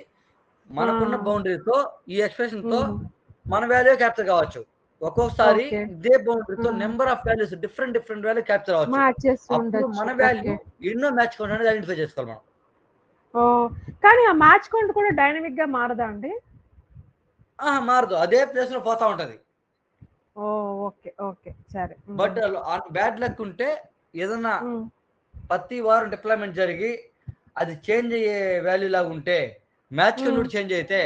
ఆ! మనకున్న బౌండరీతో ఈ ఎక్స్‌ప్రెషన్‌తో హ్మ్. మన వాల్యూ క్యాప్చర్ కావచ్చు. ఒక్కొక్కసారి ఓకే. ఇదే బౌండరీతో ఆ! Number of values different value capture అవ్వచ్చు. మ్యాచెస్ అప్పుడు ఉండొచ్చు. మన వాల్యూ ఓకే. ఎన్నో మ్యాచ్ కౌంట్ అనేది ఐడెంటిఫై చేసుకోవాలి మనం. ఓహ్! కానీ ఆ మ్యాచ్ కౌంట్ కూడా డైనమిక్‌గా మారదా అండి? అహా! మారదు. అదే ప్లేస్‌లో పోతా ఉంటది. ఓహ్! ఓకే. ఓకే. సరే. బట్ హ్మ్. బ్యాడ్ లక్ ఉంటే ఏదన్నా హ్మ్. ప్రతి వారం డిప్లాయ్‌మెంట్ జరిగి అది చేంజ్ అయ్యే వాల్యూ లాగుంటే మ్యాచ్ హ్మ్. కౌంట్ చేంజ్ అయితే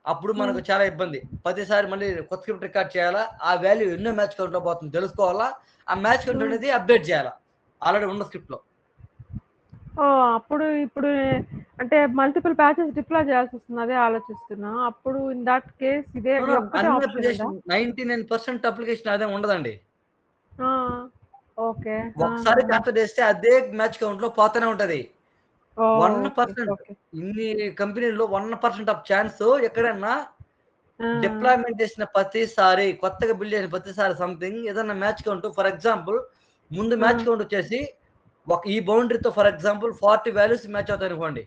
అప్పుడు హ్మ్. మనకు చాలా ఇబ్బంది. ప్రతిసారి మళ్ళీ కొత్త స్క్రిప్ట్ రికార్డ్ చేయాలా? ఆ వాల్యూ ఎన్నో మ్యాచ్ కౌంట్‌లో పోతుందో తెలుసుకోవాలా? ఆ మ్యాచ్ కౌంట్ హ్మ్. అనేది అప్‌డేట్ చేయాలా? ఆల్రెడీ ఉన్న స్క్రిప్ట్‌లో. ఓహ్! ఇప్పుడు అంటే మల్టిపుల్ ప్యాచెస్ డిప్లాయ్ చేయాల్సొస్తుంది. అదే ఆలోచిస్తున్నా. అప్పుడు ఇన్ థట్ కేస్ ఇదే నో. ఈ నో. ఒక్కటే అన్ని ఆప్షన్ ఉందా? అప్లికేషన్ 99% అప్లికేషన్ అదే ఉండదండి. ఆ! ఓకే. ఒకసారి ఆహాహా! క్యాప్చర్ చేస్తే అదే మ్యాచ్ కౌంట్‌లో పోతూనే ఉంటది. ఓహ్! ఓకే. 1% ఓకే. ఇన్ని కంపెనీల్లో 1% ఆఫ్ ఛాన్స్ ఎక్కడన్నా ఆ! డిప్లాయ్‌మెంట్ చేసిన ప్రతిసారి, కొత్తగా బిల్డ్ చేసిన ప్రతిసారి సంథింగ్ ఏదన్నా మ్యాచ్ కౌంట్ ఫర్ ఎగ్జాంపుల్ ముందు ఆ! మ్యాచ్ కౌంట్ వచ్చేసి ఈ బౌండరీతో ఫర్ ఎగ్జాంపుల్ 40 వాల్యూస్ మ్యాచ్ అవుతాయనుకోండి.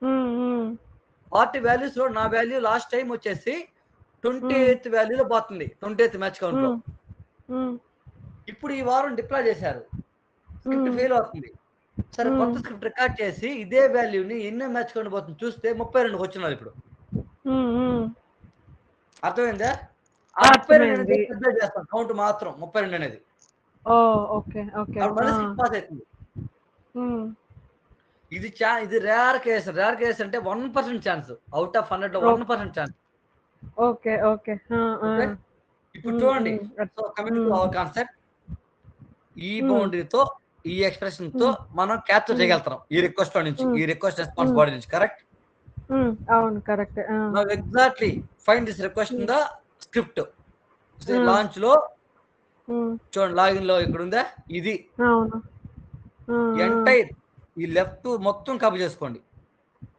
హ్మ్. హ్మ్. 40 వాల్యూస్‌లో నా వాల్యూ లాస్ట్ టైమ్ వచ్చేసి హ్మ్. 28థ్ వాల్యూలో పోతుంది. 28థ్ మ్యాచ్ కౌంట్‌లో. హ్మ్. హ్మ్. ఇప్పుడు ఈ వారం డిప్లాయ్ చేశారు. స్క్రిప్ట్ హ్మ్. ఫెయిల్ అవుతుంది. సరే హ్మ్. కొత్త స్క్రిప్ట్ రికార్డ్ చేసి ఇదే వాల్యూని ఎన్నో మ్యాచ్ కౌంట్ పోతుంది చూస్తే 32కి వచ్చినాదిప్పుడు. హ్మ్. హ్మ్. అర్థమైందా? ఆ 32 అనేది అర్థమైంది. అప్డేట్ చేస్తాం. కౌంట్ మాత్రం 32 అనేది. ఓహ్! ఓకే. ఓకే. అప్పుడు ఆ! మళ్ళీ స్కిప్ పాస్ అయితుంది. హ్మ్. ఇది రేర్ కేస్. రేర్ కేస్ అంటే 1% ఛాన్స్. ఔట్ ఆఫ్ 100లో ఓకే. 1% ఛాన్స్. ఓకే. ఓకే. ఆ! ఆ! ఓకే. ఇప్పుడు హ్మ్. చూడండి. హ్మ్. So coming to hmm. Our concept. ఈ హ్మ్. బౌండరీతో, ఈ ఎక్స్‌ప్రెషన్‌తో హ్మ్. మనం క్యాప్చర్ హ్మ్. చేయగలుగుతున్నాం. ఈ రిక్వెస్ట్‌లో నుంచి. హ్మ్. ఈ రిక్వెస్ట్ రెస్పాన్స్ హ్మ్. బాడీ నుంచి. కరెక్ట్? హ్మ్. అవును. కరెక్టే. ఆ! Now exactly find this request hmm. In the script. ఆ! లాంచ్‌లో హ్మ్. చూడండి లాగిన్‌లో ఇక్కడుందా? ఇది అవును. ఆ! ఎంటైర్ ఈ లెఫ్ట్ మొత్తం కాపీ చేసుకోండి.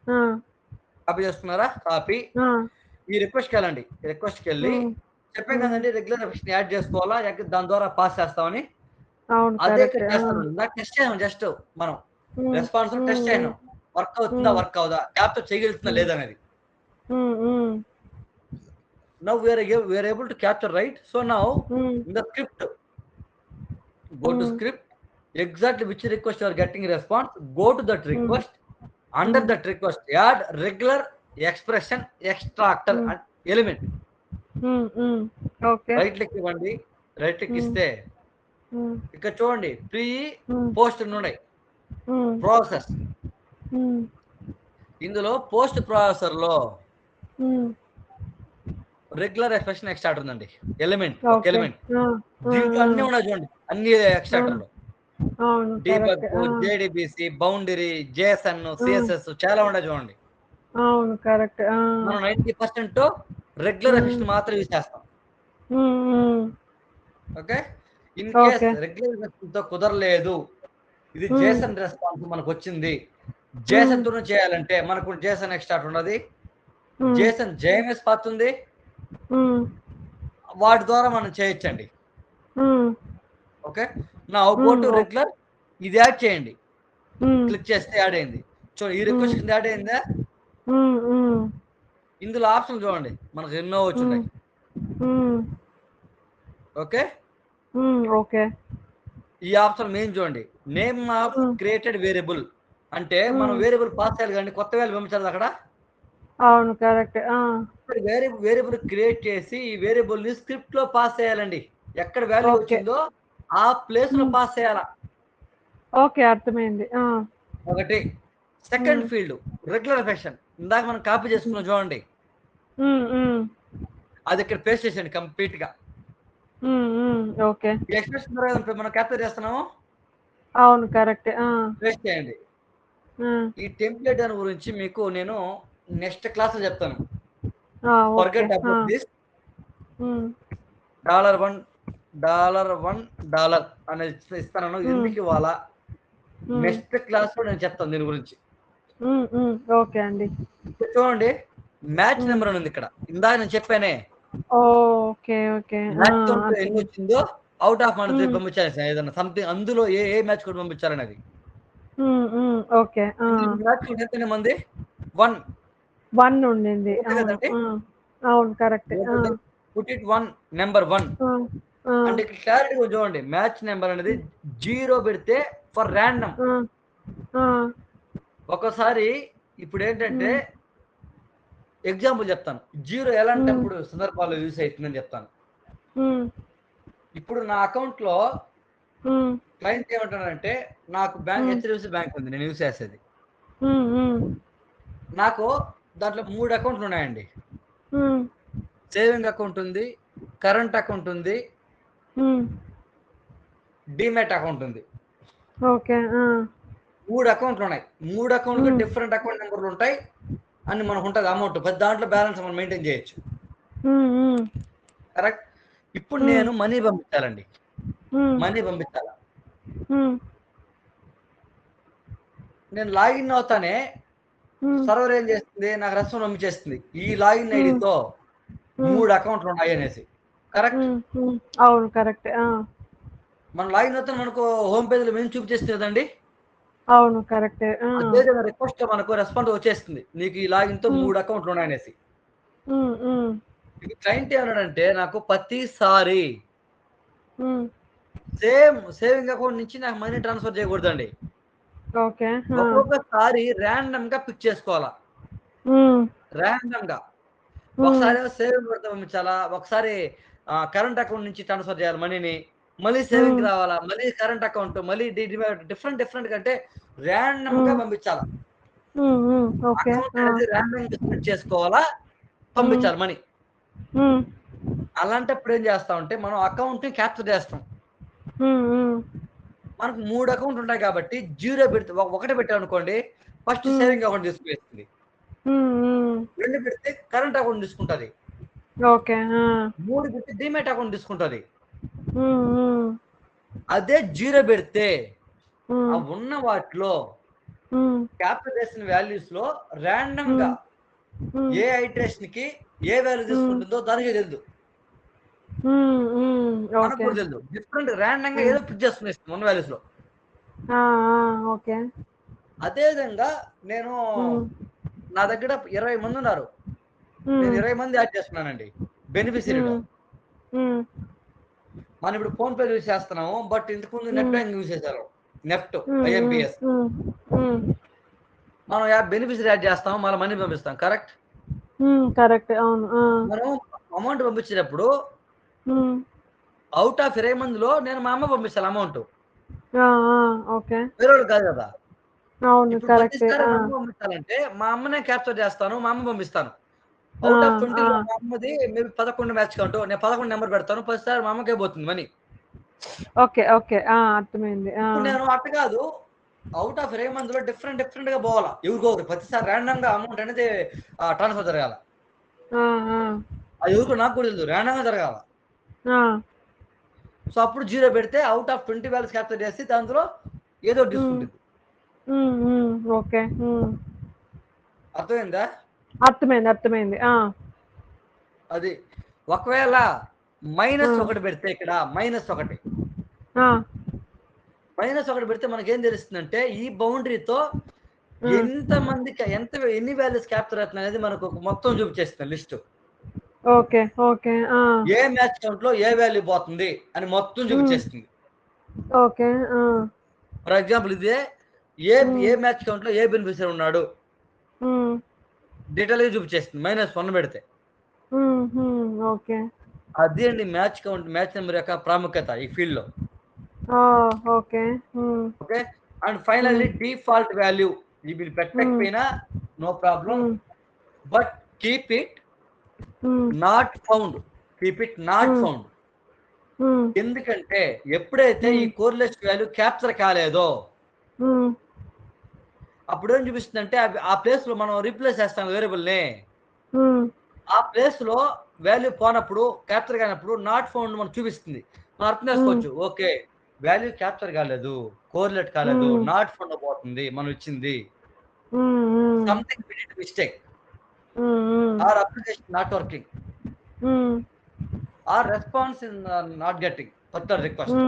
ఆ! కాపీ చేసుకున్నారా? కాపీ. ఆ! ఈ రిక్వెస్ట్‌కెళ్ళండి. రిక్వెస్ట్‌కెళ్ళి హ్మ్. చెప్పాం హ్మ్. కదండీ రెగ్యులర్ రిక్వెస్ట్‌ని యాడ్ చేసుకోవాలా? దాని ద్వారా పాస్ చేస్తామని. అవును. అదే ఇక్కడ కరెక్టే. ఆ! చేస్తాను. ఇందాక టెస్ట్ చేసాం జస్ట్ మనం. హ్మ్. రెస్పాన్స్‌లో హ్మ్. టెస్ట్ హ్మ్. చేసాం. వర్క్ అవుతుందా? హ్మ్. వర్క్ అవ్వదా? క్యాప్చర్ చేయగలుగుతుందా? హ్మ్. లేదనేది. హ్మ్. హ్మ్. Now we are able to capture right. So now hmm. In the script go to hmm. Script. exactly which request you are getting response, go to that request. Under that request, add regular expression extractor and element. Okay. Right click ఇవ్వండి. Right click ఇస్తే ఇక్కడ చూడండి pre post ఉన్నాయి. Process ఇందులో post processor లో regular expression extractor ఉందండి. Element ఒక element. దీంట్లో అన్ని ఉన్నాయి చూడండి, అన్ని ఎక్స్ట్రాక్టర్ లో debug, JDBC, boundary, JSN, CSS చాలా ఉన్నాయి చూడండి. అవును కరెక్ట్. మనం 90% రెగ్యులర్ ఎక్స్ప్రెషన్ మాత్రం యూజ్ చేస్తాం. Okay. In case regular expression తో కుదరలేదు, ఇది జేసన్ రెస్పాన్స్ మనకు వచ్చింది, జేసన్ తో చేయాలంటే మనకు జేసన్ ఎక్స్ట్రాక్టర్ ఉన్నది, జేసన్ జేఎంఎస్ పాత్ ఉంది, వాటి ద్వారా మనం చేయొచ్చండి. ఓకే. నా గో టు రెగ్యులర్, ఇది యాడ్ చేయండి. క్లిక్ చేస్తే యాడ్ అయింది. చూడండి ఈ రిక్వెస్ట్ యాడ్ అయిందా. ఇందులో ఆప్షన్ చూడండి మనకు ఎన్నో వచ్చున్నాయి. ఓకే. ఓకే. ఈ ఆప్షన్ మెయిన్ చూడండి, నేమ్ ఆఫ్ క్రియేటెడ్ వేరియబుల్ అంటే మనం వేరియబుల్ పాస్ చేయాలి కానీ కొత్త వాల్యూ పంపించాలి అక్కడ. అవును కరెక్ట్. వేరియబుల్ క్రియేట్ చేసి ఈ వేరియబుల్ ని స్క్రిప్ట్ లో పాస్ చేయాలండి. ఎక్కడ వాల్యూ వచ్చిందో ఆ ప్లేస్ లో పాస్ చేయాలా. ఓకే, అర్థమైంది. ఒకటి. సెకండ్ ఫీల్డ్ రెగ్యులర్ ఎక్స్ప్రెషన్, ఇందాక మనం కాపీ చేసుకున్నాం చూడండి, అది ఇక్కడ పేస్ట్ చేసేయండి కంప్లీట్ గా. ఓకే. ఎక్స్ప్రెషన్ మనం క్యాప్చర్ చేస్తున్నాము. అవును కరెక్ట్. పేస్ట్ చేయండి. ఈ టెంప్లెట్ దాని గురించి మీకు నేను నెక్స్ట్ క్లాస్ లో చెప్తాను. Forget about this. $1 అనేది ఇస్తాను, ఎందుకు ఇవ్వాలా నెక్స్ట్ క్లాస్ లో నేను చెప్తాను దీని గురించి. ఓకే అండి. చూడండి మ్యాచ్ నెంబర్ అని ఉంది ఇక్కడ, ఇందాక నేను చెప్పానే. Okay okay. ఎన్ని వచ్చిందో అవుట్ ఆఫ్ మన పంపించాలి ఏదన్నా సంథింగ్, అందులో ఏ మ్యాచ్ కూడా పంపించాలనేది. ఓకే. ఎంతనే మంది 1 ఉండింది. అవును కరెక్ట్. పుట్ ఇట్ 1 నెంబర్ 1 అంటే ఇక్కడ క్లారిటీగా చూడండి, మ్యాచ్ నెంబర్ అనేది 0 పెడితే ఫర్ ర్యాండమ్. ఒకసారి ఇప్పుడు ఏంటంటే ఎగ్జాంపుల్ చెప్తాను, 0 ఎలాంటప్పుడు సందర్భాల్లో యూస్ అవుతుందని చెప్తాను. ఇప్పుడు నా అకౌంట్ లో క్లయింట్ ఏమంటానంటే, నాకు బ్యాంక్ హెచ్డిఎఫ్సి బ్యాంక్ ఉంది నేను యూస్ చేసేది, నాకు దాంట్లో 3 అకౌంట్లు ఉన్నాయండి. సేవింగ్ అకౌంట్ ఉంది, కరెంట్ అకౌంట్ ఉంది, డిమాట్ అకౌంట్ ఉంది. ఓకే. 3 అకౌంట్లు ఉన్నాయి. 3 అకౌంట్లు డిఫరెంట్ అకౌంట్ నెంబర్లు ఉంటాయి అని మనకు ఉంటుంది అమౌంట్. దాంట్లో బ్యాలెన్స్ మనం మెయింటైన్ చేయొచ్చు. కరెక్ట్. ఇప్పుడు నేను మనీ పంపించాలండి, మనీ పంపించాలా. నేను లాగిన్ అవుతానే సర్వర్ ఏం చేస్తుంది, నాకు రెస్పాన్స్ పంపించేస్తుంది ఈ లాగిన్ ఐడితో 3 అకౌంట్లు ఉన్నాయి అనేసి. కరెక్ట్. అవును కరెక్ట్. మనం లాగిన్ అవుతాం మనకు హోమ్ పేజ్ లో మేము చూపించేస్తుంది కదండి. అవును కరెక్ట్. అదే రిక్వెస్ట్ మనకు రెస్పాన్స్ వచ్చేస్తుంది, నీకు ఈ లాగిన్ తో 3 అకౌంట్లు ఉన్నాయనేసి. క్లయింట్ ఏమన్నాడంటే, నాకు ప్రతిసారి సేవింగ్ అకౌంట్ నుంచి నాకు మనీ ట్రాన్స్ఫర్ చేయకూడదండి, ఒక్కొక్కసారి ర్యాండమ్ గా పిక్ చేసుకోవాలా. ర్యాండమ్ గా ఒకసారి సేవింగ్ పంపించాలా, ఒకసారి కరెంట్ అకౌంట్ నుంచి ట్రాన్స్ఫర్ చేయాలి మనీని, మళ్ళీ సేవింగ్ రావాలా, మళ్ళీ కరెంట్ అకౌంట్, మళ్ళీ డిఫరెంట్ కంటే ర్యాండమ్ గా పంపించాలా. ర్యాండమ్ గా స్ప్లిట్ చేసుకోవాలా, పంపించాలి మనీ. అలాంటప్పుడు ఏం చేస్తామంటే మనం అకౌంట్ ని క్యాప్చర్ చేస్తాం. మనకు 3 అకౌంట్ ఉంటాయి కాబట్టి 0 పెడితే 1 పెట్టాం అనుకోండి, ఫస్ట్ సేవింగ్ అకౌంట్ తీసుకువేస్తుంది. 2 పెడితే కరెంట్ అకౌంట్ తీసుకుంటది. 3 పెడితే డిమాట్ అకౌంట్ తీసుకుంటది. అదే 0 పెడితే ఆ ఉన్న వాటిలో క్యాప్చర్ చేసిన వాల్యూస్ లో ర్యాండమ్ గా ఏ ఐటరేషన్ కి ఏ వాల్యూ తీసుకుంటుందో దానికి తెలుసు, మనకు కూడా తెలుసు. డిఫరెంట్ ర్యాండమ్ గా ఏదో పిక్ చేసుకుని ఉన్న వాల్యూస్ లో. అదే విధంగా నేను నా దగ్గర 20 మంది ఉన్నారు, నేను 20 మంది యాడ్ చేస్తున్నానండి బెనిఫిషరీలో. మనం ఇప్పుడు ఫోన్ పే యూజ్ చేస్తున్నాము, బట్ ఇంతకుముందు నెట్ బ్యాంకింగ్ యూజ్ చేశారు. NEFT IMPS. మనం బెనిఫిషరీ యాడ్ చేస్తాం, మళ్ళీ మనీ పంపిస్తాం. కరెక్ట్. కరెక్ట్. అవును. మనం అమౌంట్ పంపించేటప్పుడు అవుట్ ఆఫ్ 20 మందిలో నేను మా అమ్మ పంపిస్తాను అమౌంట్, ఓకే. వేరే వాళ్ళు కాదు కదా. అవును. ఇప్పుడు కరెక్ట్. ప్రతిసారి మా అమ్మ పంపించాలంటే మా అమ్మనే క్యాప్చర్ చేస్తాను, మా అమ్మ పంపిస్తాను. అవుట్ ఆఫ్ 20లో మా అమ్మది మేబీ 11 మ్యాచ్ కౌంట్, నేను 11 నెంబర్ పెడతాను, 10 సార్లు మా అమ్మకే పోతుంది మనీ. ఓకే. ఓకే. అర్థమైంది. ఇప్పుడు నేను అట్ట కాదు, అవుట్ ఆఫ్ 20 మందిలో డిఫరెంట్ గా పోవాలా, ఎవరికొకరు ప్రతిసారి ర్యాండమ్ గా అమౌంట్ అనేది ట్రాన్స్ఫర్ జరగాల. అది ఎవరికి నాకు కూడా తెలియదు, ర్యాండమ్ గా జరగాల. సో అప్పుడు 0 పెడితే అవుట్ ఆఫ్ 20 వాల్యూస్ క్యాప్చర్ చేసి దాంట్లో ఏదో తీసుకుంటుంది. ఓకే. అర్థమైందా? అర్థమైంది. అది ఒకవేళ -1 పెడితే, ఇక్కడ -1 పెడితే మనకేం తెలుస్తుందంటే ఈ బౌండరీతో ఎన్ని వాల్యూస్ క్యాప్చర్ అవుతుంది అనేది మనకు మొత్తం చూపించేస్తుంది లిస్ట్. ఓకే. ఓకే. ఏ మ్యాచ్ కౌంట్ లో ఏ వాల్యూ పోతుంది అని మొత్తం చూపించేస్తుంది. ఓకే. ఫర్ ఎగ్జాంపుల్ ఇదే ఏ మ్యాచ్ కౌంట్ లో ఏ బెనిఫిషియరీ ఉన్నాడు డీటెయిల్ గా చూపించేస్తుంది -1 పెడితే. ఓకే. అదే అండి మ్యాచ్ నెంబర్ యొక్క ప్రాముఖ్యత ఈ ఫీల్డ్ లో. Okay. Okay. And finally default value ఇది మీరు పెట్టకపోయినా no problem, but keep it not found. ఎందుకంటే ఎప్పుడైతే ఈ కోరిలేషన్ వాల్యూ క్యాప్చర్ కాలేదో అప్పుడు ఏం చూపిస్తుందంటే ఆ ప్లేస్ లో మనం రీప్లేస్ చేస్తాం వేరియబుల్ ని, ఆ ప్లేస్ లో వాల్యూ పోనప్పుడు క్యాప్చర్ కానప్పుడు నాట్ ఫౌండ్ మనం చూపిస్తుంది. మనం అర్థం చేసుకోవచ్చు, ఓకే వాల్యూ క్యాప్చర్ కాలేదు, కోరిలేట్ కాలేదు, నాట్ ఫౌండ్ పోతుంది మనం ఇచ్చింది, something we did mistake, or application not working, or response in not getting particular request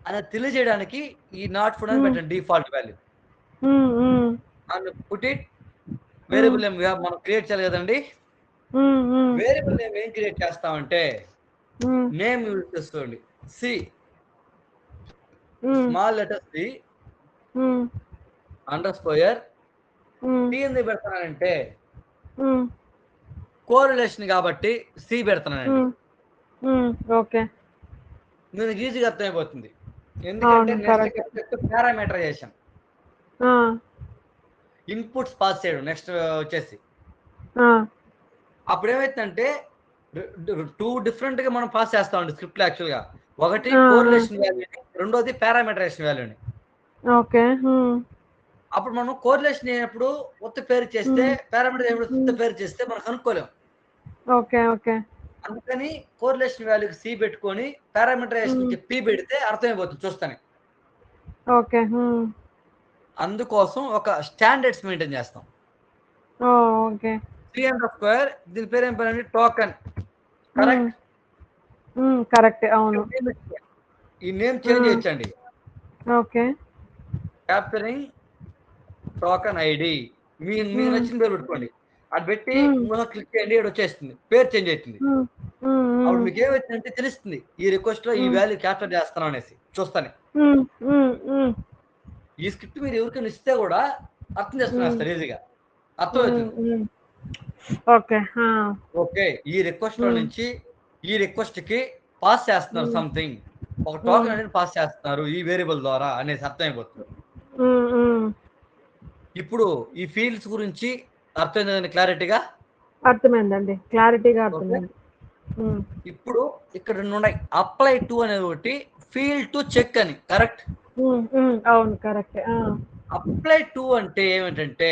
అనేది తెలియజేయడానికి ఈ నాట్ ఫౌండ్ అని పెట్టండి default value. And put it variable name మనం క్రియేట్ చేయాలి కదండి. వేరియబుల్ నేమ్ ఏం క్రియేట్ చేస్తామంటే నేమ్ యూజ్ చేసుకోండి, C small letter C underscore tea ఎందుకు పెడతానంటే కోరిలేషన్ కాబట్టి సి పెడతానండి. ఓకే. మీకు ఈజీగా అర్థమైపోతుంది, ఎందుకంటే నెక్స్ట్ పారామీటరైజేషన్, ఇన్పుట్స్ పాస్ చేయడం. నెక్స్ట్ వచ్చేసి అప్పుడు ఏమైతుందంటే 2 డిఫరెంట్ గా మనం పాస్ చేస్తామండి స్క్రిప్ట్ లో. యాక్చువల్ గా ఒకటి కోరిలేషన్ వాల్యూని, రెండోది పారామీటరైజేషన్ వాల్యూని. ఓకే. అప్పుడు మనం కోరిలేషన్ అయినప్పుడు ఉత్త పేరు చేస్తే, పారామీటర్ ఉత్త పేరు చేస్తే మనం కనుక్కోలేం. ఓకే. ఓకే. అందుకని కోరిలేషన్ వాల్యూకి సి పెట్టుకొని పారామీటరైజేషన్ కి పి పెడితే అర్థమైపోతుంది చూస్తానే. ఓకే. అందుకోసం ఒక స్టాండర్డ్స్ మెయింటైన్ చేస్తాం. ఓకే. సి__, దీని పేరు ఏం పేరండి, టోకెన్. కరెక్ట్. కరెక్ట్. అవును. ఈ నేమ్ చేంజ్ చేయొచ్చండి. ఓకే. క్యాప్చరింగ్ టోకెన్ ఐడి మీకు నచ్చిన పేరు పెట్టుకోండి. అది పెట్టి క్లిక్ చేయండి, ఇక్కడ వచ్చేస్తుంది, పేరు చేంజ్ అవుతుంది. అప్పుడు మీకు ఏమవుతుందంటే తెలుస్తుంది ఈ రిక్వెస్ట్ లో ఈ వాల్యూ క్యాప్చర్ చేస్తాను అనేసి చూస్తానే. ఈ స్క్రిప్ట్ మీరు ఎవరికైనా ఇస్తే కూడా అర్థం చేసుకునేస్తారు ఈజీగా, అర్థమవుతుంది. ఓకే. ఓకే ఈ రిక్వెస్ట్ లో నుంచి ఈ రిక్వెస్ట్ కి పాస్ చేస్తున్నారు సంథింగ్, ఒక టోకెన్ అనేది పాస్ చేస్తున్నారు ఈ వేరియబుల్ ద్వారా అనేసి అర్థమైపోతుంది. ఇప్పుడు ఈ ఫీల్డ్స్ గురించి అర్థమైందండి క్లారిటీగా? అర్థమైందండి, క్లారిటీగా అర్థమైంది. ఇప్పుడు ఇక్కడ ఉన్నాయి అప్లై టు అనేది ఒకటి, ఫీల్డ్ టు చెక్ అని. కరెక్ట్. అవును. కరెక్ట్. అప్లై టు అంటే ఏమిటంటే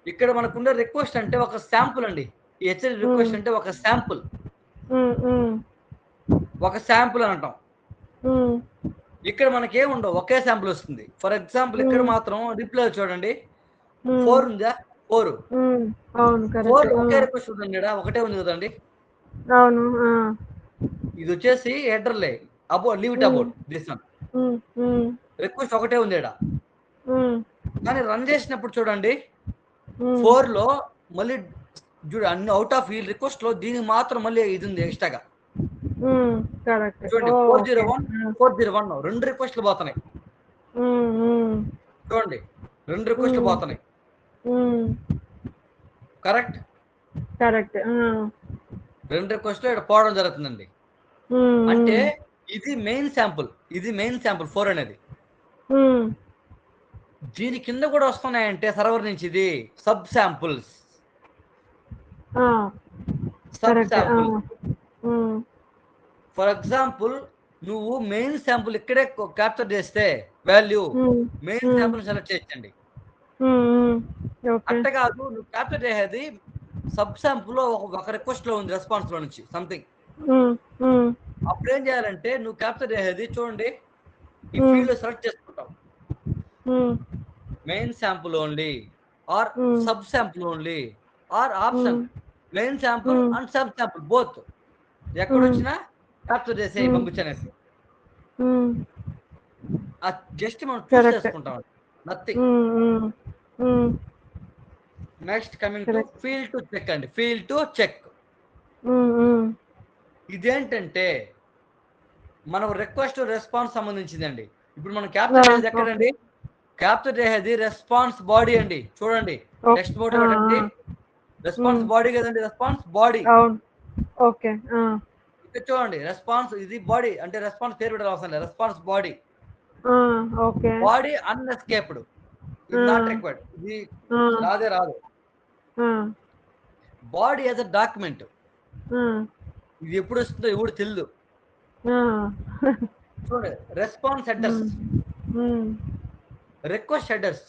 ఇక్కడ మనకున్న రిక్వెస్ట్ అంటే ఒక శాంపుల్ అండి. ఈ హెచ్ఎల్ రిక్వెస్ట్ అంటే ఒక శాంపుల్, అని అంటాం. ఇక్కడ మనకి ఏముండవు, ఒకే శాంపుల్ వస్తుంది. ఫర్ ఎగ్జాంపుల్ ఇక్కడ మాత్రం రిప్లై చూడండి, 4 ఉందా, 4 ఒకే రిక్వెస్ట్ ఉందండి, ఒకటే ఉంది కదండి. అవును. ఇది వచ్చేసి హెడర్లే, about leave it about this one. Request ఒకటే ఉంది ఇక్కడ, కానీ రన్ చేసినప్పుడు చూడండి 4 లో మళ్ళీ అన్ని అవుట్ ఆఫ్ ఈ రిక్వెస్ట్ లో దీనికి మాత్రం మళ్ళీ ఇది ఉంది ఎక్స్ట్రాగా. కరెక్ట్. చూడండి ఓకే. 401 2 రిక్వెస్ట్లు పోతున్నాయి. చూడండి 2 రిక్వెస్ట్లు పోతున్నాయి. కరెక్ట్. కరెక్ట్. 2 రిక్వెస్ట్లు ఇక్కడ పోవడం జరుగుతుందండి. అంటే ఇది మెయిన్ శాంపుల్. 4 అనేది. దీని కింద కూడా వస్తున్నాయంటే సర్వర్ నుంచి ఇది సబ్ శాంపుల్స్. ఫర్ ఎగ్జాంపుల్ నువ్వు మెయిన్ శాంపుల్ ఇక్కడే క్యాప్చర్ చేస్తే వాల్యూ మెయిన్ శాంపుల్ సెలెక్ట్ చేయొచ్చండి. అంటే కాదు నువ్వు క్యాప్చర్ చేసేది సబ్ శాంపుల్ లో ఒక రిక్వెస్ట్ లో ఉంది, రెస్పాన్స్ లో నుంచి సంథింగ్. అప్పుడు ఏం చేయాలంటే నువ్వు క్యాప్చర్ చేసేది చూడండి ఈ ఫీల్డ్ లో సెలెక్ట్ చేసుకుంటావు main sample only or sub sample only or option main sample and sub sample both. ఎక్కడ వచ్చినా క్యాప్చర్ చేసే పంపించనేసి జస్ట్ మనం చూస్ చేసుకుంటాం, nothing. Next coming to field to check అండి. ఫీల్డ్ టు చెక్ ఇదేంటంటే మనం రిక్వెస్ట్ రెస్పాన్స్ సంబంధించిందండి. ఇప్పుడు మనం క్యాప్చర్ చేసేది ఎక్కడండి? క్యాప్చర్ చేసేది రెస్పాన్స్ బాడీ అండి. చూడండి టెక్స్ట్ బోర్డ్ పెట్టండి, రెస్పాన్స్ బాడీ కదండి, రెస్పాన్స్ బాడీ. ఓకే. ఇక్కడ చూడండి రెస్పాన్స్ ఇది బాడీ అంటే రెస్పాన్స్ పేరు పెట్టాల్సిన అవసరం లేదు, రెస్పాన్స్ బాడీ. ఓకే. బాడీ అన్ఎస్కేప్డ్, ఇది నాట్ రిక్వైర్డ్, ఇది రాదు. బాడీ యాజ్ అ డాక్యుమెంట్, ఇది ఎప్పుడు వస్తుందో ఎవడు తెలియదు. చూడండి response headers, request headers,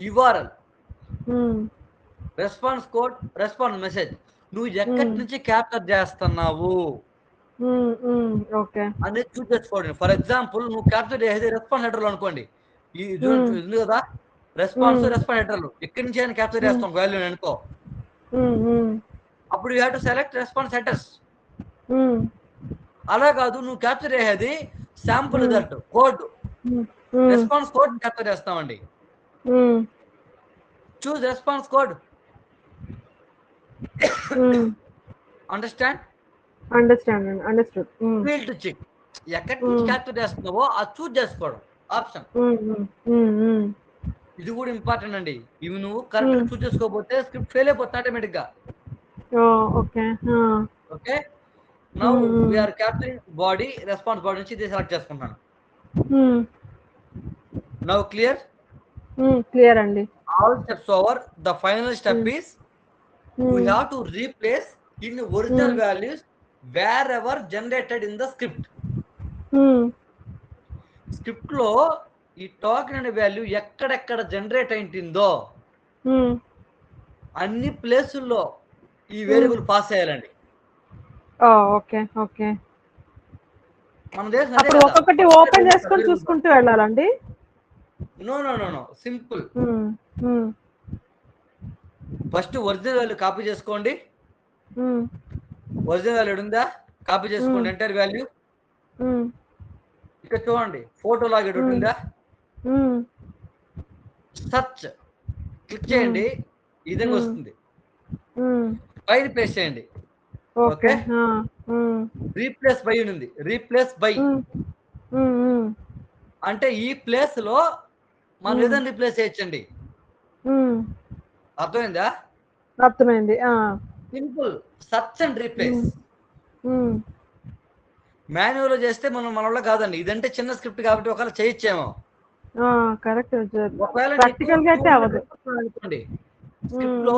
URL, response code, response message. నువ్వు ఎక్కడి నుంచి క్యాప్చర్ చేస్తున్నావు అనేది చూస్ చేసుకోండి. ఫర్ ఎగ్జాంపుల్ నువ్వు క్యాప్చర్ చేసేది రెస్పాన్స్ హెడర్ లో అనుకోండి, ఇది ఉంది కదా రెస్పాన్స్ హెడర్లు, ఎక్కడి నుంచి అయినా క్యాప్చర్ చేస్తాం వాల్యూ అనుకో. అప్పుడు you have to select response headers. అలా కాదు నువ్వు క్యాప్చర్ చేసేది sample result code, response code capture చేస్తామండి. Choose response code. Understand? Understood. Field to check, ఎక్కడి నుంచి క్యాప్చర్ చేస్తున్నావో అది చూస్ చేసుకోవడం ఆప్షన్. ఇది కూడా ఇంపార్టెంట్ అండి. ఇవి నువ్వు కరెక్ట్ చూస్ చేసుకోకపోతే స్క్రిప్ట్ ఫెయిల్ అయిపోతుంది ఆటోమేటిక్ గా. Okay, now we are capturing body, response body నుంచి ఇది సెలెక్ట్ చేసుకుంటాను. Now clear? క్లియర్ అండి. All steps over. The final step is we have to replace in original values wherever generated in the script. Script లో ఈ token అనే value ఎక్కడెక్కడ generate అయిందో అన్ని ప్లేసుల్లో ఈ వేరియబుల్ పాస్ చేయాలండి. ఓకే. మన దేశం అప్పుడు ఒక్కొక్కటి ఓపెన్ చేసుకొని చూసుకుంటూ వెళ్ళాలండి? No simple. First original value copy చేసుకోండి. ఒరిజినల్ వాల్యూ ఉందా కాపీ చేసుకోండి, ఎంటర్ వాల్యూ. ఇక్కడ చూడండి ఫోటో లాగా ఉందా, సర్చ్ క్లిక్ చేయండి, ఈ విధంగా వస్తుంది. పైన పేస్ట్ చేయండి. ఓకే, రీప్లేస్ బై ఉంది, రీప్లేస్ బై అంటే ఈ ప్లేస్ లో మనం ఏదైనా రీప్లేస్ చేయొచ్చండి. అర్థమైందా? అర్థమైంది. Simple search and replace. Manual లో చేస్తే మనం మన వల్ల కాదండి, ఇదంటే చిన్న స్క్రిప్ట్ కాబట్టి ఒకవేళ చేయొచ్చేమో. కరెక్ట్. ఒకవేళ ప్రాక్టికల్ గా అయితే అవ్వదు. అనుకోండి స్క్రిప్ట్ లో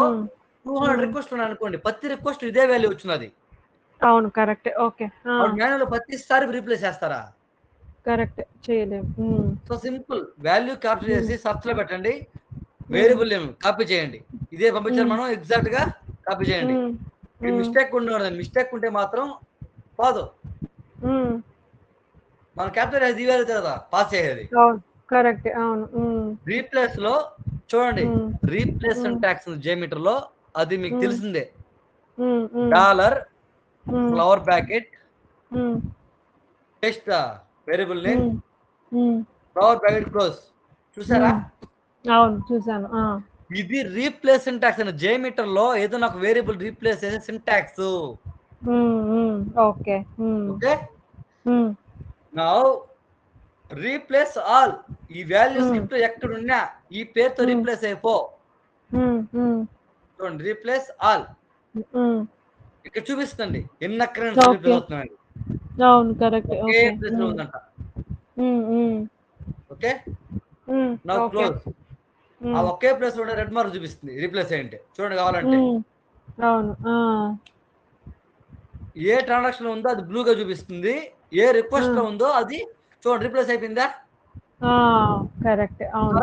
200 రిక్వెస్ట్ ఉన్నాయి అనుకోండి, ప్రతి రిక్వెస్ట్ ఇదే వాల్యూ వచ్చినది. అవును, కరెక్ట్. ఓకే. మాన్యువల్ లో ప్రతిసారి రీప్లేస్ చేస్తారా? కరెక్ట్, చేయలేము. సో సింపుల్ వాల్యూ క్యాప్చర్ చేసి సర్చ్ లో పెట్టండి, వేరియబుల్ నేమ్ కాపీ చేయండి, ఇదే పంపించాలి మనం ఎగ్జాక్ట్ గా కాపీ చేయండి. మిస్టేక్ ఉండదు, మిస్టేక్ ఉంటే మాత్రం పోదు. మనం క్యాప్చర్ చేసి ఇవ్వాలి కదా పాస్ చేసేది. కరెక్ట్. అవును. రీప్లేస్ లో చూడండి, రీప్లేస్ సింటాక్స్ జేమీటర్ లో అది మీకు తెలిసిందే. Dollar flower bracket test variable name flower bracket close. చూసారా? అవును, చూసాను. ఇది రీప్లేస్ సింటాక్స్ అని జేమీటర్ లో ఏదైనా ఒక వేరియబుల్ రీప్లేస్ చేసే syntax. Okay. Okay. Now replace all. ఈ వాల్యూ స్క్రిప్ట్ ఎక్కడున్నా ఈ పేరుతో రీప్లేస్ అయిపో. చూడండి రీప్లేస్ ఆల్. ఇక్కడ చూపిస్తుంది ఎన్ని అక్కర్స్ రీప్లేస్ అవుతున్నాయండి. అవును కరెక్ట్. ఒకే ప్లేస్ లో ఉందంట. ఓకే. Now close. ఆ ఒకే ప్లేస్ లో రెడ్ మార్క్ చూపిస్తుంది రీప్లేస్ అయ్యింటే. చూడండి కావాలంటే. అవును. ఏ ట్రాన్సాక్షన్ ఉందో అది బ్లూగా చూపిస్తుంది. ఏ రిక్వెస్ట్ లో ఉందో అది చూడండి రీప్లేస్ అయిపోయిందా. కరెక్ట్. అవును.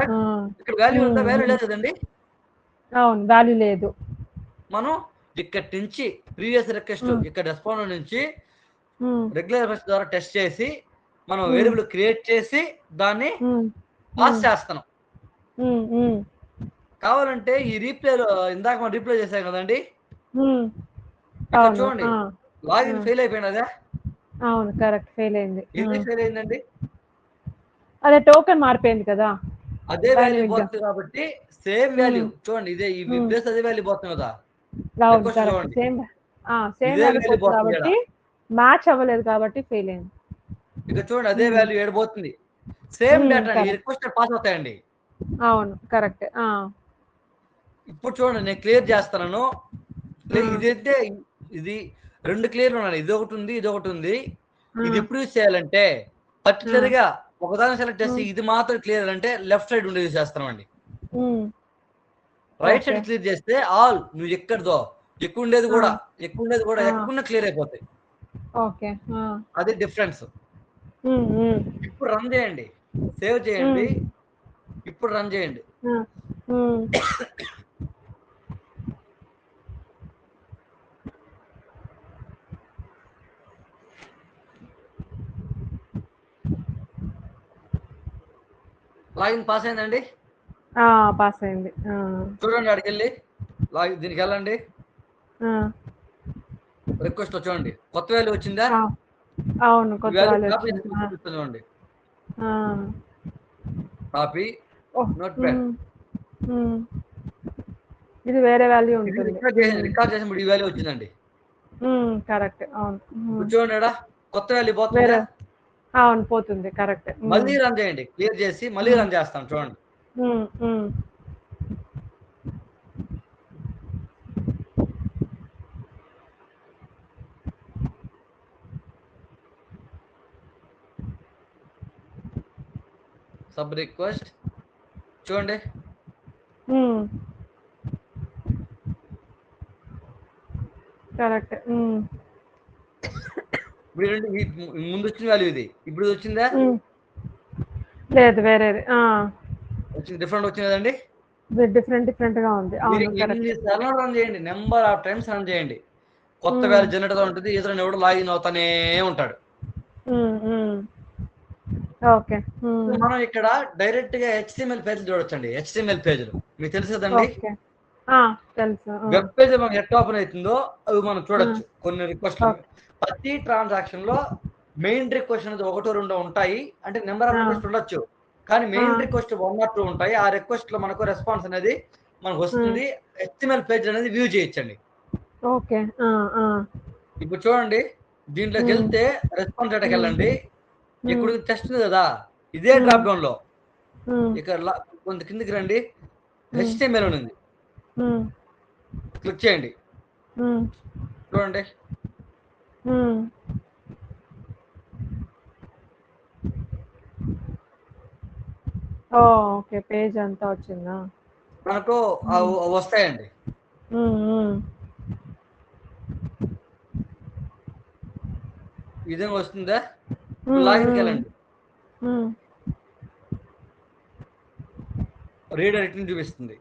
ఇక్కడ వాల్యూ ఉందా? వాల్యూ లేదు కదండి. అవును వాల్యూ లేదు. మనం ఇక్కడి నుంచి ప్రీవియస్ రిక్వెస్ట్ ఇక్కడ రెస్పాండ్ నుంచి రెగ్యులర్ రిక్వెస్ట్ ద్వారా టెస్ట్ చేసి మనం వేరియబుల్ క్రియేట్ చేసి దాన్ని పాస్ చేస్తున్నాం. కావాలంటే ఈ రీప్లేలో ఇందాక మనం రీప్లే చేసాం కదండి. ఇక్కడ చూడండి లాగిన్ ఫెయిల్ అయిపోయింది. అదే అవును కరెక్ట్. ఫెయిల్ అయింది. ఇది ఫెయిల్ అయిందండి. అదే టోకెన్ మారిపోయింది కదా. అదే వాల్యూ పోతుంది కాబట్టి సేమ్ వాల్యూ చూడండి. ఇదే ఈ ప్లేస్ అదే వాల్యూ పోతుంది కదా. అవును కరెక్ట్. సేమ్ వాల్యూ పోతుంది కాబట్టి మ్యాచ్ అవ్వలేదు కాబట్టి ఫెయిల్ అయింది. ఇక చూడండి అదే వాల్యూ ఏడబోతుంది. సేమ్ డేటా ఈ రిక్వెస్ట్ పాస్ అవుతాయండి. అవును కరెక్ట్. ఇప్పుడు చూడండి నేను క్లియర్ చేస్తున్నాను. ఇదైతే ఇది 2 క్లియర్ ఉన్నాయి. ఇది ఒకటి ఉంది, ఇది ఒకటి ఉంది. ఇది ఎప్పుడు యూజ్ చేయాలంటే పర్టికులర్ గా ఒకదాన్ని సెలెక్ట్ చేసి ఇది మాత్రం క్లియర్ అంటే లెఫ్ట్ సైడ్ ఉండి యూజ్ చేస్తామండి. రైట్ సైడ్ క్లియర్ చేస్తే ఆల్ నువ్వు ఎక్కడదో ఎక్కువ ఉండేది కూడా ఎక్కువ క్లియర్ అయిపోతాయి. ఓకే. అది డిఫరెన్స్. ఇప్పుడు రన్ చేయండి. సేవ్ చేయండి. ఇప్పుడు రన్ చేయండి. లాగిన్ పాస్ అయిందండి. పాస్ అయింది. చూడండి అక్కడికి వెళ్ళి దీనికి వెళ్ళండి. రిక్వెస్ట్ చూడండి కొత్త వాల్యూ వచ్చిందా. అవును కొత్త వాల్యూ చూడండి. Copy note pad. ఇది వేరే వాల్యూ ఉంటుంది. రికార్డ్ చేసినప్పుడు ఈ వాల్యూ వచ్చిందండి. కరెక్ట్. అవును. చూడండి కొత్త వాల్యూ పోతుందా. అవును పోతుంది. కరెక్ట్. మళ్ళీ రన్ చేయండి. క్లియర్ చేసి మళ్ళీ రన్ చేస్తాం చూడండి. సబ్ రిక్వెస్ట్ చూడండి. కరెక్ట్. ముందు వచ్చిన వాల్యూ ఇది ఇప్పుడు వచ్చిందా. లేదు వేరేది. వచ్చింది డిఫరెంట్ వచ్చింది కదండి. డిఫరెంట్ గా ఉంది. ఎన్నిసార్లు రన్ చేయండి. నెంబర్ ఆఫ్ టైమ్స్ రన్ చేయండి. కొత్త వాల్యూ జనరేట్ అవుతా ఉంటుంది. ఇతరులను ఎవడు లాగిన్ అవుతానే ఉంటాడు. ఓకే. మనం ఇక్కడ డైరెక్ట్ గా HTML పేజీలు చూడొచ్చండి. HTML పేజీలు మీకు తెలుసు కదండి. తెలుసు. వెబ్ పేజ్ మనకి ఎట్లా ఓపెన్ అవుతుందో అవి మనం చూడొచ్చు. కొన్ని రిక్వెస్ట్లు ప్రతి ట్రాన్సాక్షన్ లో మెయిన్ రిక్వెస్ట్ అనేది 1, 2 ఉంటాయి. అంటే నెంబర్ ఆఫ్ రిక్వెస్ట్ ఉండొచ్చు. కానీ మెయిన్ రిక్వెస్ట్ 1 or 2 ఉంటాయి. ఆ రిక్వెస్ట్ లో మనకు రెస్పాన్స్ అనేది మనకు వస్తుంది. HTML పేజ్ అనేది వ్యూ చేయొచ్చండి. ఓకే. ఇప్పుడు చూడండి దీంట్లోకి వెళ్తే రెస్పాన్స్ డేటాకి వెళ్ళండి. ఇప్పుడు టెస్ట్ ఉంది కదా ఇదే డ్రాప్ డౌన్ లో ఇక్కడ కొంత కిందికి రండి. HTML ఉంది. క్లిక్ చేయండి. చూడండి ఓకే. పేజ్ అంతా వచ్చిందా. మనకు వస్తాయండి. ఈ విధంగా వస్తుందా. లాగిన్కి వెళ్ళండి. రీడైరెక్టింగ్ చూపిస్తుంది.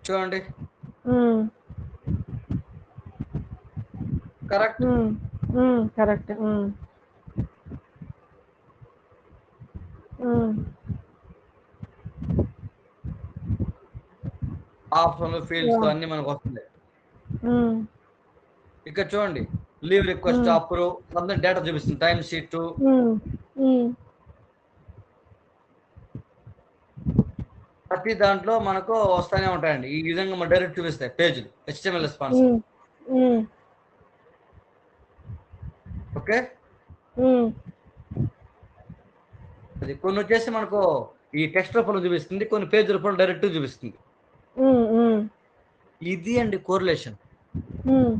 చూడండి కరెక్ట్. కరెక్ట్. ఆప్షన్లు ఫీల్డ్స్ అన్ని మనకు వస్తున్నాయి. ఇక్కడ చూడండి leave request approve something data చూపిస్తుంది. టైం షీట్ ప్రతి దాంట్లో మనకు వస్తూనే ఉంటాయండి. ఈ విధంగా మన డైరెక్ట్ చూపిస్తాయి పేజీలు HTML రెస్పాన్స్. హ్మ్. ఓకే. హ్మ్. అది కొన్ని వచ్చేసి మనకు ఈ టెక్స్ట్ రూపంలో చూపిస్తుంది. కొన్ని పేజ్ రూపంలో డైరెక్ట్‌గా చూపిస్తుంది. హ్మ్. హ్మ్. ఇది అండి కోరిలేషన్. హ్మ్.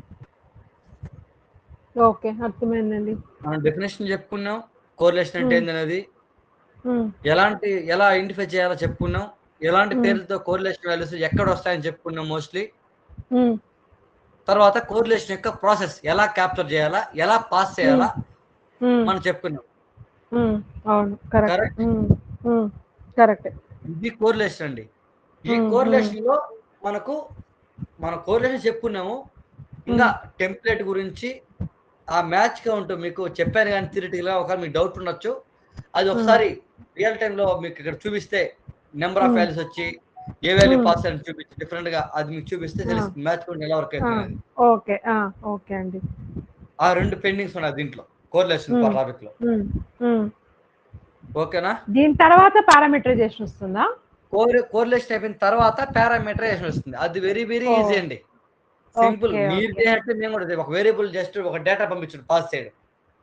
ఓకే. అర్థమైందండి. మనం డెఫినిషన్ చెప్పుకున్నాం. కోరిలేషన్ అంటే హ్మ్. ఏందనేది. హ్మ్. ఎలా ఐడెంటిఫై చేయాలో చెప్పుకున్నాం. ఎలాంటి హ్మ్. పేర్లతో కోరిలేషన్ వాల్యూస్ ఎక్కడొస్తాయని చెప్పుకున్నాం మోస్ట్‌లీ. హ్మ్. తర్వాత కోరిలేషన్ యొక్క ప్రాసెస్ ఎలా క్యాప్చర్ చేయాలా? ఎలా పాస్ హ్మ్. చేయాలా? హ్మ్. మనం చెప్పుకున్నాం. హ్మ్. అవును. కరెక్ట్. కరెక్ట్. హ్మ్. హ్మ్. కరెక్టే. ఇది కోరిలేషన్ అండి. ఈ హ్మ్. హ్మ్. కోరిలేషన్‌లో మనకు మన కోరిలేషన్ చెప్పుకున్నాము. ఇంగా హ్మ్. టెంప్లేట్ గురించి ఆ మ్యాచ్ కౌంట్ మీకు చెప్పాను గాని థియరిటికల్‌గా ఒకవేళ మీకు డౌట్ ఉండొచ్చు. అది హ్మ్. ఒకసారి రియల్ టైమ్‌లో మీకు ఇక్కడ చూపిస్తే నంబర్ ఆఫ్ హ్మ్. వాల్యూస్ వచ్చి ఏ వాల్యూ హ్మ్. పాస్ అయ్యారని చూపించి డిఫరెంట్‌గా అది మీకు చూపిస్తే ఆ! తెలుస్తుంది. మ్యాచ్ కౌంట్ ఎలా వర్క్ ఆ! అవుతుందనేది. ఓకే. ఆ! ఓకే అండి. ఆ 2 పెండింగ్స్ ఉన్నాయి దీంట్లో. కోరిలేషన్ హ్మ్. టాపిక్‌లో. హ్మ్. హ్మ్. ఓకేనా? దీని తర్వాత పారామీటరైజేషన్ వస్తుందా? కోరిలేషన్ అయిపోయిన తర్వాత పారామీటరైజేషన్ వస్తుంది. అది వెరీ వెరీ ఈజీ ఓహ్! అండి. సింపుల్. ఓకే. మీరు ఓకే. చేసినట్టే మేము కూడా ఒక వేరియబుల్ జస్ట్ ఒక డేటా పంపించడం పాస్ చేయడం.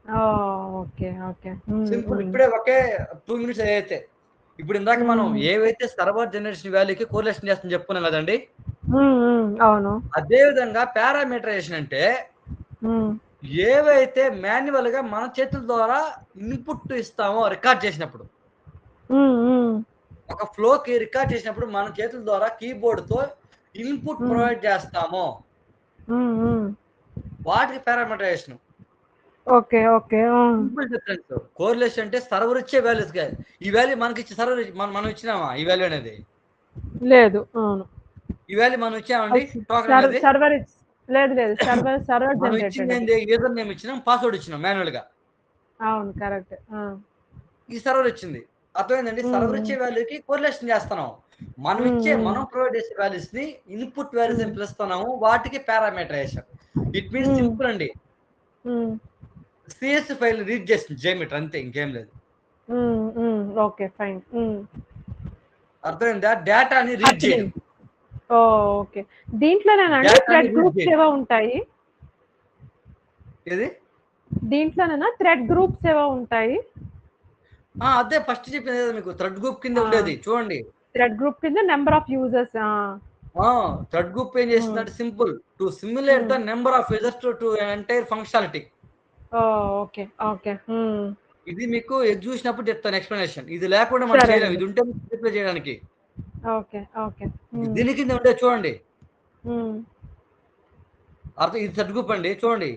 ఓహ్! ఓకే. ఓకే. హ్మ్. సింపుల్. హ్మ్. ఇప్పుడే ఒకే 2 మినిట్స్ అయితే. ఇప్పుడు ఇందాక మనం హ్మ్. ఏవైతే సర్వర్ జనరేషన్ వాల్యూకి కోరిలేషన్ చేస్తుందని చెప్పుకున్నాం కదండీ! హ్మ్. హ్మ్. అవును. అదే విధంగా పారామీటరైజేషన్ అంటే హ్మ్. ఏవైతే మాన్యువల్‌గా మన చేతుల ద్వారా ఇన్‌పుట్ ఇస్తామో రికార్డ్ చేసినప్పుడు. హ్మ్. హ్మ్. ఒక ఫ్లోకి రికార్డ్ చేసినప్పుడు మన చేతుల ద్వారా కీబోర్డ్‌తో ఇన్‌పుట్ హ్మ్. ప్రొవైడ్ చేస్తామో హ్మ్. హ్మ్. వాటికి పారామీటరైజేషన్. ఓకే. ఓకే. హ్మ్. Simple difference. కోరిలేషన్ అంటే సర్వర్ ఇచ్చే వాల్యూస్ కాదు. ఈ వాల్యూ మనకిచ్చి సర్వర్ మనం ఇచ్చినామా ఈ వాల్యూ అనేది? లేదు. అవును. ఈ వాల్యూ మనం ఇచ్చామండి అది టోకెన్ అనేది? సర్వర్ లేదు. లేదు. సర్వర్ మనం జనరేటెడ్ అది. ఇచ్చిందేంది యూజర్ నేమ్ ఇచ్చినాం, పాస్వర్డ్ ఇచ్చినాం మాన్యువల్‌గా. అవును. కరెక్ట్. ఆ! ఈ సర్వర్ ఇచ్చింది. అర్థమైందండి? హ్మ్. సర్వర్ హ్మ్. ఇచ్చే వాల్యూకి కోరిలేషన్ చేస్తున్నాం. హ్మ్. హ్మ్. మనం ప్రొవైడ్ చేసే వాల్యూస్‌ని ఇన్‌పుట్ వాల్యూస్ హ్మ్. అని పిలుస్తున్నాము. వాటికి పారామీటరైజేషన్. ఇట్ మీన్స్ హ్మ్. సింపుల్ అండి. హ్మ్. సీఎస్ ఫైల్ రీడ్ చేస్తుంది జేమీటర్ అంతే ఇంకేం లేదు. హ్మ్. హ్మ్. ఓకే. ఫైన్. హ్మ్. అర్థమైందా? డేటాని రీడ్ చేయడం. అర్థమైంది. ఓహ్! ఓకే. దీంట్లోనేనండి డేటాని థ్రెడ్ రీడ్ గ్రూప్స్ చేయడం. ఏవో ఉంటాయి? ఏది? దీంట్లోనేనా థ్రెడ్ గ్రూప్స్ ఏవో ఉంటాయి? అదే ఫస్ట్ చెప్పింది కదా మీకు థ్రెడ్ గ్రూప్ కింద ఆ! ఉండేది చూడండి. థ్రెడ్ గ్రూప్ కింద నంబర్ ఆఫ్ యూజర్స్. ఆ! ఆ! థ్రెడ్ గ్రూప్ ఏం హ్మ్. చేస్తుందంటే సింపుల్. టు సిమ్యులేట్ హ్మ్. The number of users to entire functionality. Oh! Okay. Okay. హ్మ్. ఇది మీకు ఎగ్జిక్యూషన్ అప్పుడు చెప్తాను ఎక్స్‌ప్లనేషన్. ఇది లేకుండా మనం చేయలేం. సరేనండి. ఇది ఉంటే డిప్లై చేయడానికి. ఓకే. ఓకే. హ్మ్. దీని కింద ఉండేది చూడండి. హ్మ్. ఇది థ్రెడ్ గ్రూప్ అండి చూడండి.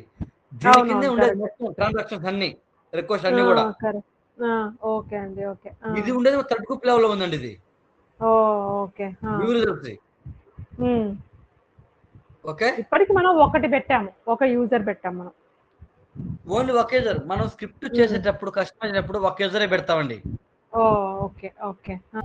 దీని కిందే అవునవును. ఉండేది కరెక్టే. మొత్తం ట్రాన్సాక్షన్స్ అన్నీ. రిక్వెస్ట్ ఆ! అన్నీ గూడా. కరెక్ట్. ఆ! ఓకే అండి. ఓకే. ఆ! ఇది ఉండేది థ్రెడ్ గ్రూప్ లెవెల్‌లో ఉందండి ఇది. ఓహ్! ఓకే. ఆ! వ్యూ రిజల్ట్స్‌ది. హ్మ్. ఓకే. ఇప్పటికి మనం ఒకటి పెట్టాము. ఒక యూజర్ పెట్టాం మనం. ఓన్లీ ఒక యూజర్. మనం స్క్రిప్ట్ హ్మ్. చేసేటప్పుడు కస్టమైజ్ అయినప్పుడు ఒక యూజరే పెడతామండి. ఓహ్! ఓకే. ఓకే. ఆ!